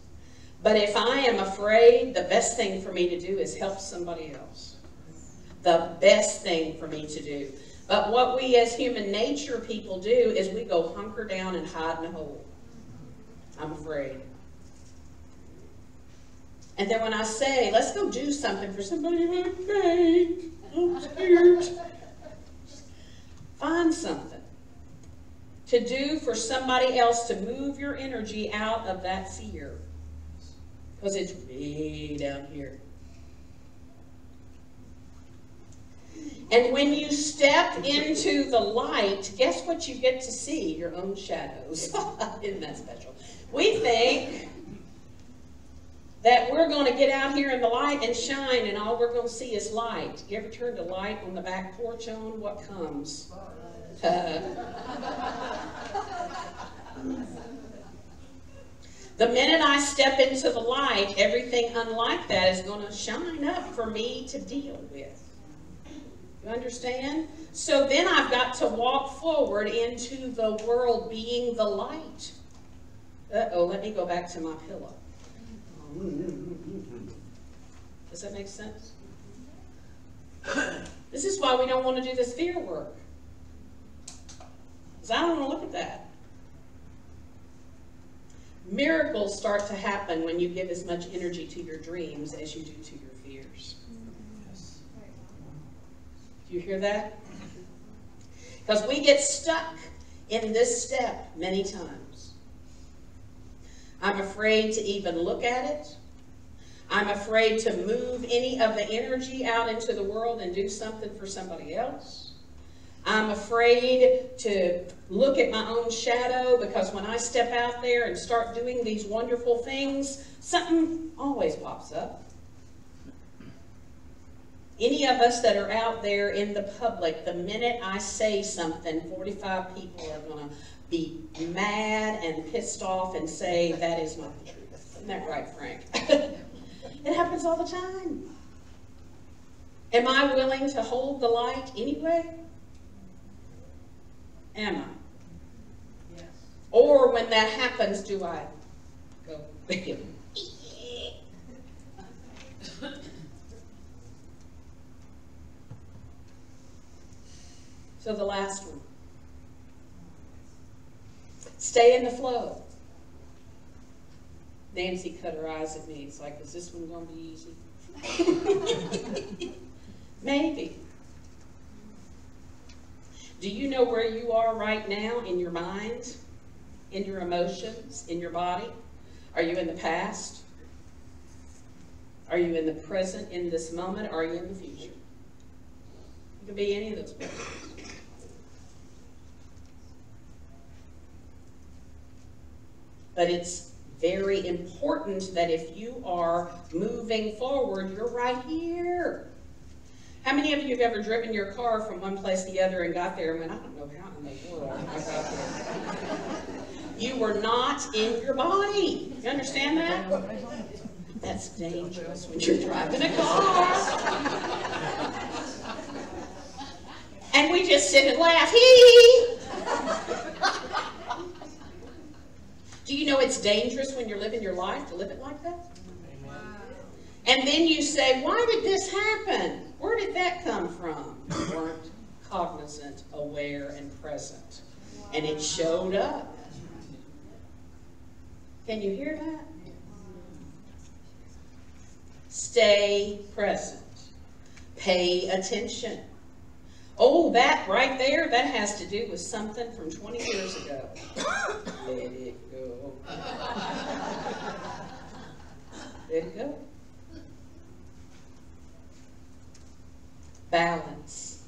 But if I am afraid, the best thing for me to do is help somebody else. The best thing for me to do. But what we as human nature people do is we go hunker down and hide in a hole. I'm afraid. And then when I say, let's go do something for somebody like me, I'm scared. Find something to do for somebody else to move your energy out of that fear. Because it's way down here. And when you step into the light, guess what you get to see? Your own shadows. Isn't that special? We think that we're going to get out here in the light and shine, and all we're going to see is light. You ever turned a light on the back porch on? What comes? The minute I step into the light, everything unlike that is going to shine up for me to deal with. You understand? So then I've got to walk forward into the world being the light. Uh-oh, let me go back to my pillow. Does that make sense? This is why we don't want to do this fear work. Because I don't want to look at that. Miracles start to happen when you give as much energy to your dreams as you do to your fears. Do you hear that? Because we get stuck in this step many times. I'm afraid to even look at it. I'm afraid to move any of the energy out into the world and do something for somebody else. I'm afraid to look at my own shadow, because when I step out there and start doing these wonderful things, something always pops up. Any of us that are out there in the public, the minute I say something, 45 people are going to be mad and pissed off and say, that is not the truth. Isn't that right, Frank? It happens all the time. Am I willing to hold the light anyway? Am I? Yes. Or when that happens, do I go, So the last one. Stay in the flow. Nancy cut her eyes at me. It's like, is this one going to be easy? Maybe. Do you know where you are right now in your mind, in your emotions, in your body? Are you in the past? Are you in the present, in this moment? Or are you in the future? It could be any of those places. But it's very important that if you are moving forward, you're right here. How many of you have ever driven your car from one place to the other and got there and went, I don't know how in the world I got there? You were not in your body. You understand that? That's dangerous when you're driving a car. And we just sit and laugh. Hee! Do you know it's dangerous when you're living your life to live it like that? And then you say, why did this happen? Where did that come from? You weren't cognizant, aware, and present. And it showed up. Can you hear that? Stay present. Pay attention. Oh, that right there, that has to do with something from 20 years ago. Let it go. Let it go. Balance.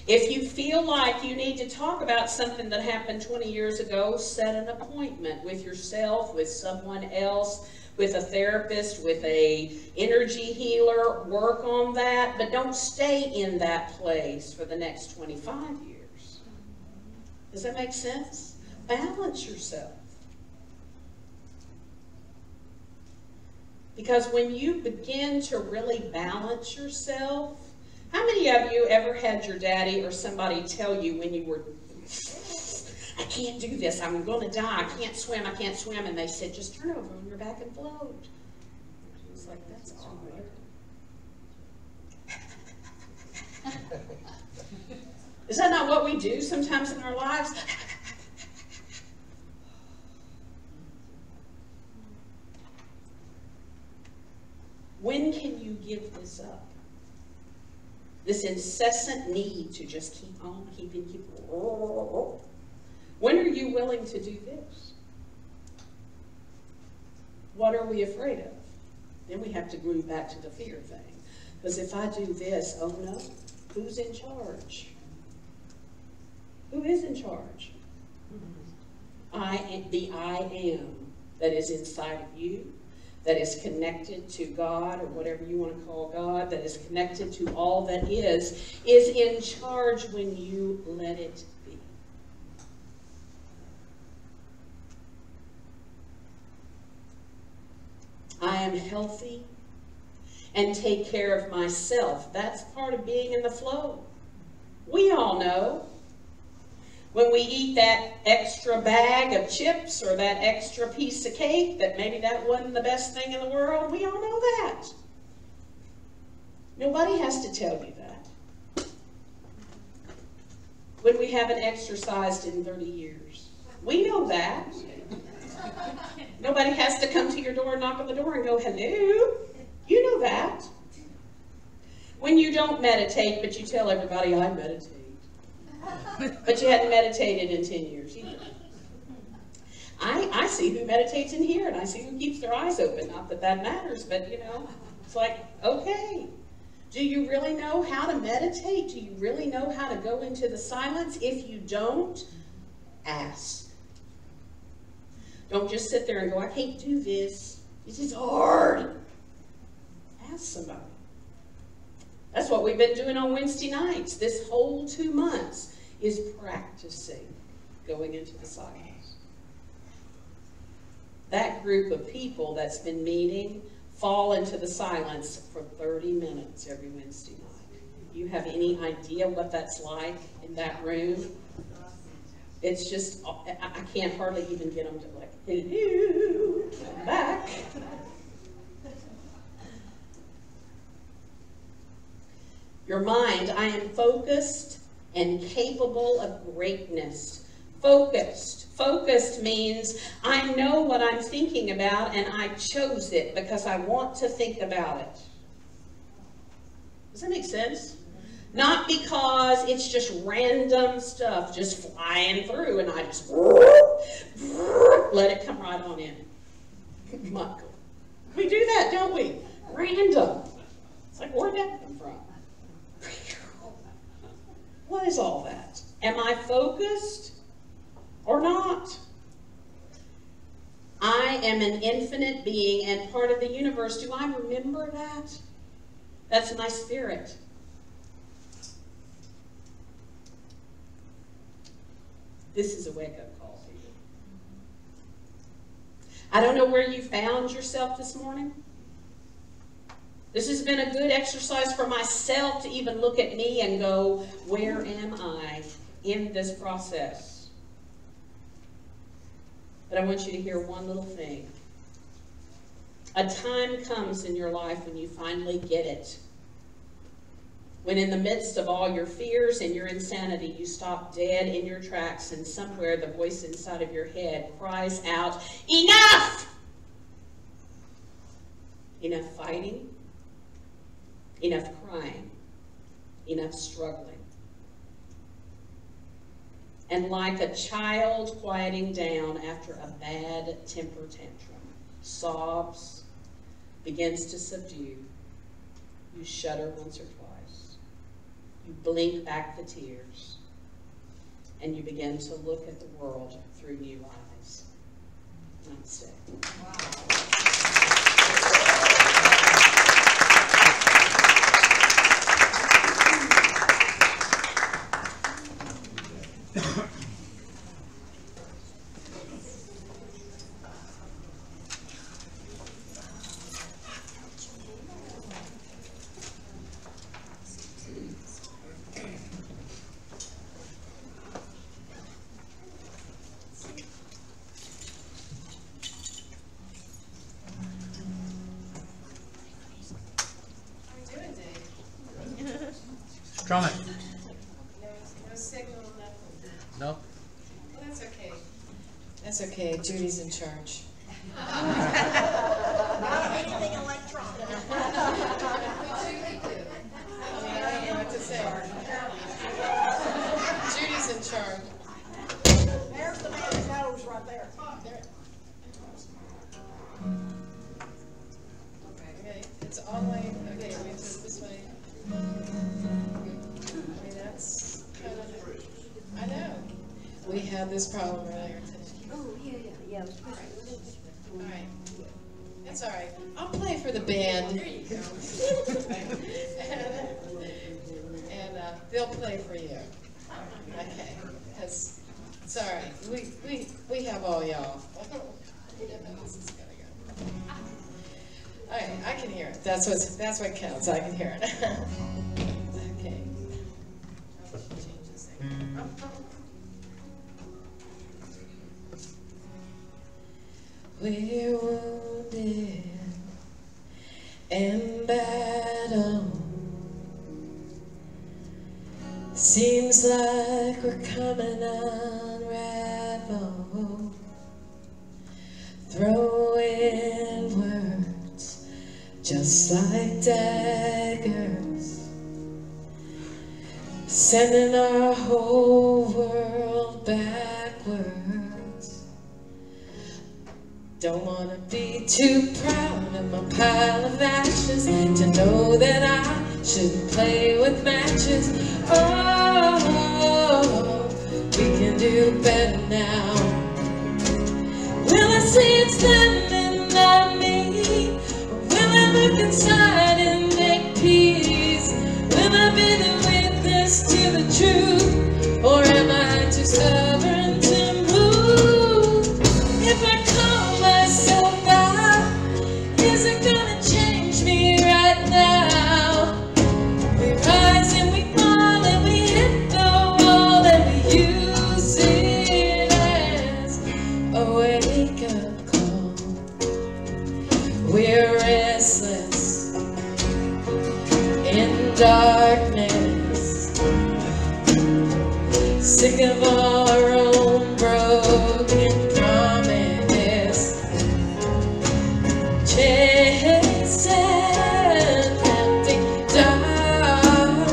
If you feel like you need to talk about something that happened 20 years ago, set an appointment with yourself, with someone else, with a therapist, with a energy healer. Work on that, but don't stay in that place for the next 25 years. Does that make sense? Balance yourself. Because when you begin to really balance yourself, how many of you ever had your daddy or somebody tell you when you were, I can't do this, I'm going to die, I can't swim, and they said, just turn over on your back and float. It's like, that's odd. Is that not what we do sometimes in our lives? When can you give this up? This incessant need to just keep on, keep. When are you willing to do this? What are we afraid of? Then we have to move back to the fear thing. Because if I do this, oh no, who's in charge? Who is in charge? The I am that is inside of you, that is connected to God, or whatever you want to call God, that is connected to all that is in charge when you let it be. I am healthy and take care of myself. That's part of being in the flow. We all know when we eat that extra bag of chips or that extra piece of cake that maybe that wasn't the best thing in the world. We all know that. Nobody has to tell you that. When we haven't exercised in 30 years. We know that. Nobody has to come to your door and knock on the door and go, hello. You know that. When you don't meditate, but you tell everybody, I meditate. But you hadn't meditated in 10 years either. I see who meditates in here, and I see who keeps their eyes open. Not that that matters, but you know, it's like, okay. Do you really know how to meditate? Do you really know how to go into the silence? If you don't, ask. Don't just sit there and go, I can't do this. This is hard. Ask somebody. That's what we've been doing on Wednesday nights. This whole 2 months is practicing going into the silence. That group of people that's been meeting fall into the silence for 30 minutes every Wednesday night. You have any idea what that's like in that room? It's just, I can't hardly even get them to like, hello, I'm back. Your mind, I am focused and capable of greatness. Focused. Focused means I know what I'm thinking about and I chose it because I want to think about it. Does that make sense? Not because it's just random stuff just flying through and I just let it come right on in. Michael. We do that, don't we? Random. It's like, where'd that come from? What is all that? Am I focused or not? I am an infinite being and part of the universe. Do I remember that? That's my spirit. This is a wake-up call for you. I don't know where you found yourself this morning. This has been a good exercise for myself to even look at me and go, where am I in this process? But I want you to hear one little thing. A time comes in your life when you finally get it. When in the midst of all your fears and your insanity, you stop dead in your tracks and somewhere the voice inside of your head cries out, enough! Enough fighting. Enough crying, enough struggling. And like a child quieting down after a bad temper tantrum, sobs, begins to subdue, you shudder once or twice, you blink back the tears, and you begin to look at the world through new eyes. Namaste. Wow. Drum it. No signal, nothing. No? Well, that's okay. That's okay. Judy's in charge. Not anything electronic. I don't know what to say. Judy's in charge. There's the man's nose right there. Okay, it's all way. Okay, we have to this way. I mean, that's kind of. I know. We had this problem earlier today. Oh, yeah. All right. That's all right. I'll play for the band. There you go. and they'll play for you. Okay. Because it's all right. We have all y'all. This is gonna go. I can hear it. That's what counts. I can hear it. Okay. Change this thing. We're wounded in battle. Seems like we're coming unraveled. Throwing words just like daggers, sending our whole world backwards. Don't wanna be too proud of my pile of ashes to know that I shouldn't play with matches. Oh, we can do better now. Will I see it's them and not me? Or will I look inside and make peace? Will I be the witness to the truth? Or am I too stubborn to move? If I call myself out, is it gonna change me right now? We rise and we fall and we hit the wall and we use it as a wake-up call. We're restless in darkness, sick of our own broken promise, chasing empty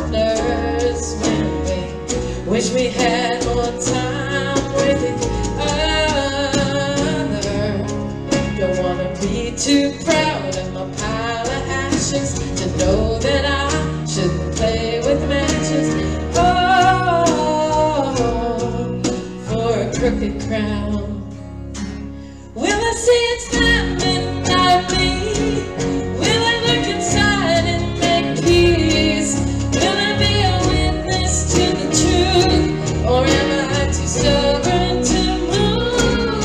dollars when we wish we had more time with each other. Don't wanna be too proud of my pile of ashes to know that I shouldn't play with matches. Oh, for a crooked crown. Will I see it's them and not me? Will I look inside and make peace? Will I be a witness to the truth? Or am I too stubborn to move?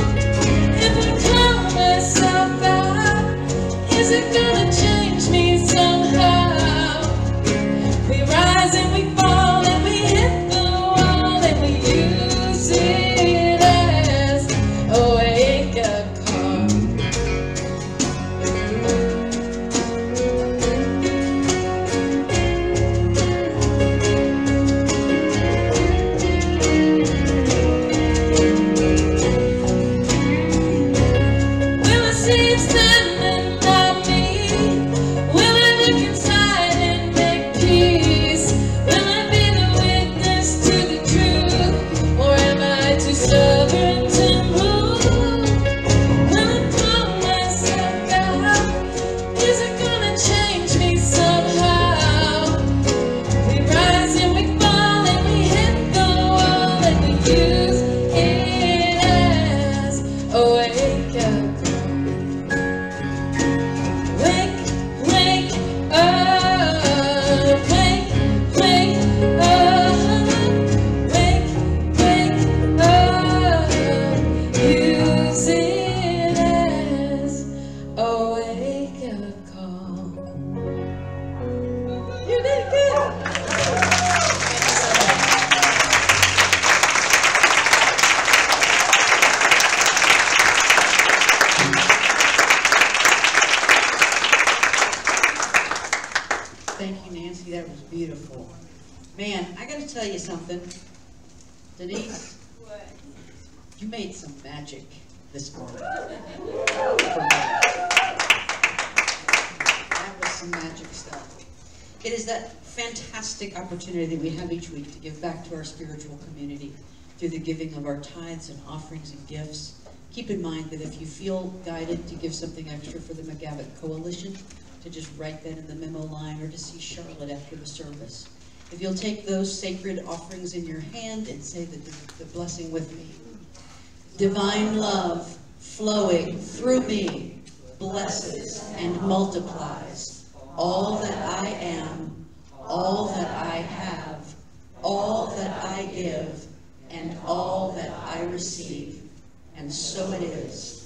If I call myself out, is it gonna change me somehow? We rise and we fall and we hit the wall and we use it as a wake-up call. Will I see it's them and not me? Will I look inside and make peace? Will I be the witness to the truth? Or am I too stubborn to move? Will I call myself out? Is it gonna change me somehow? We rise and we fall and we hit the wall and we use it as a wake-up call. Wake, wake up, wake, wake up, wake, wake up. Use it as a wake-up call. You did good. Thank you, Nancy. That was beautiful. Man, I gotta tell you something. Denise, you made some magic this morning. That was some magic stuff. It is that fantastic opportunity that we have each week to give back to our spiritual community through the giving of our tithes and offerings and gifts. Keep in mind that if you feel guided to give something extra for the McGavitt Coalition, to just write that in the memo line or to see Charlotte after the service. If you'll take those sacred offerings in your hand and say the blessing with me. Divine love flowing through me blesses and multiplies all that I am, all that I have, all that I give, and all that I receive. And so it is.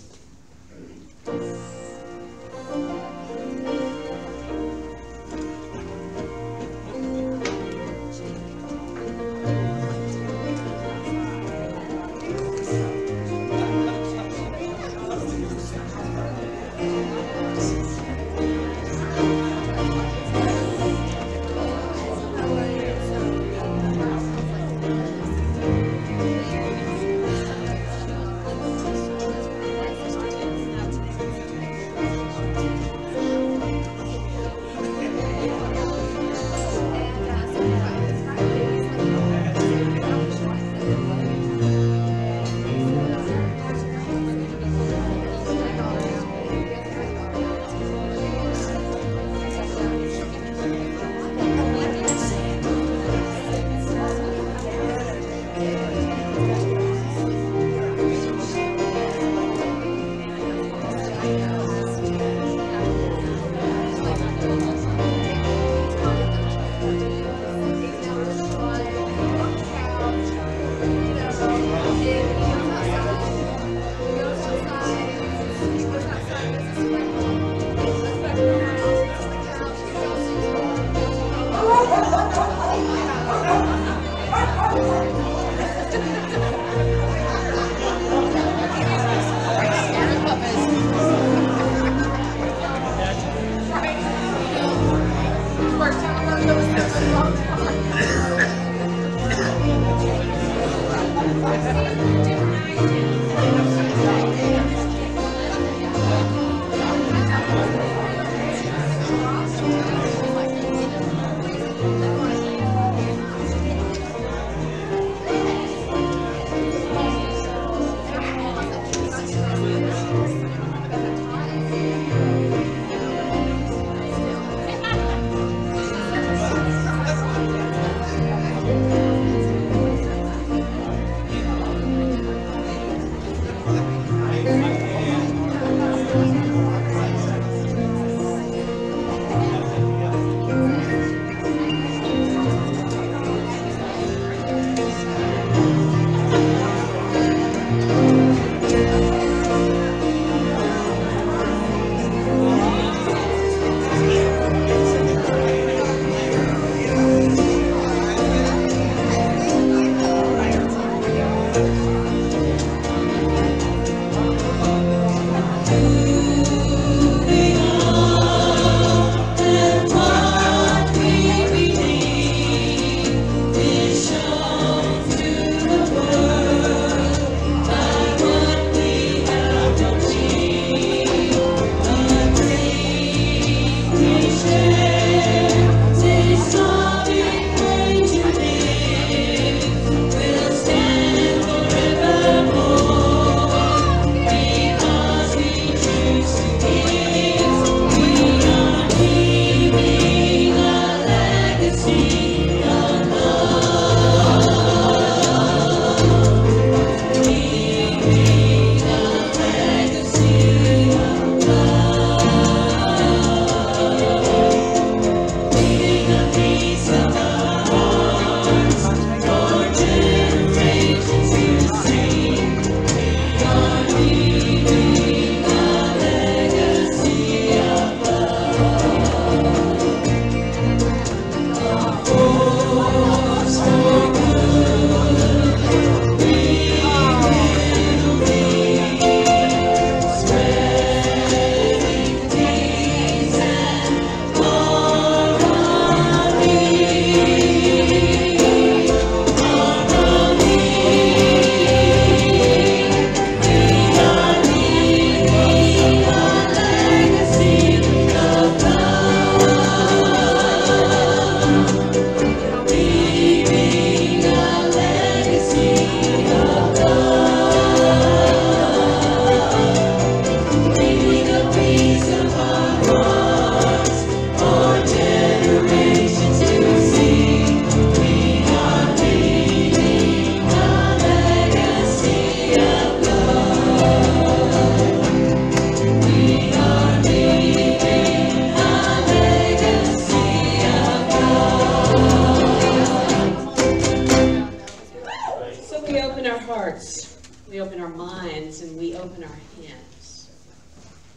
we open our minds and we open our hands.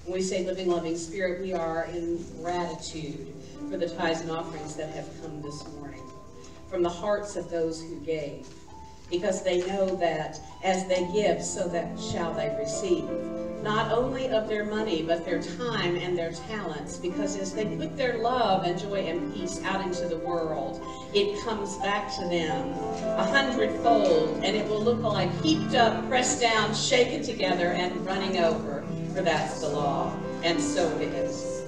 When we say living, loving Spirit, we are in gratitude for the tithes and offerings that have come this morning from the hearts of those who gave, because they know that as they give, so that shall they receive. not only of their money, but their time and their talents, because as they put their love and joy and peace out into the world, it comes back to them 100-fold, and it will look like heaped up, pressed down, shaken together, and running over, for that's the law, and so it is.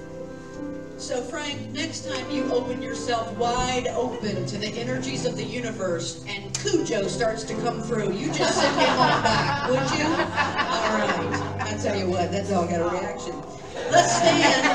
So Frank, next time you open yourself wide open to the energies of the universe and Cujo starts to come through, you just send him on back, would you? All right. I tell you what, that dog got a reaction. Let's stand.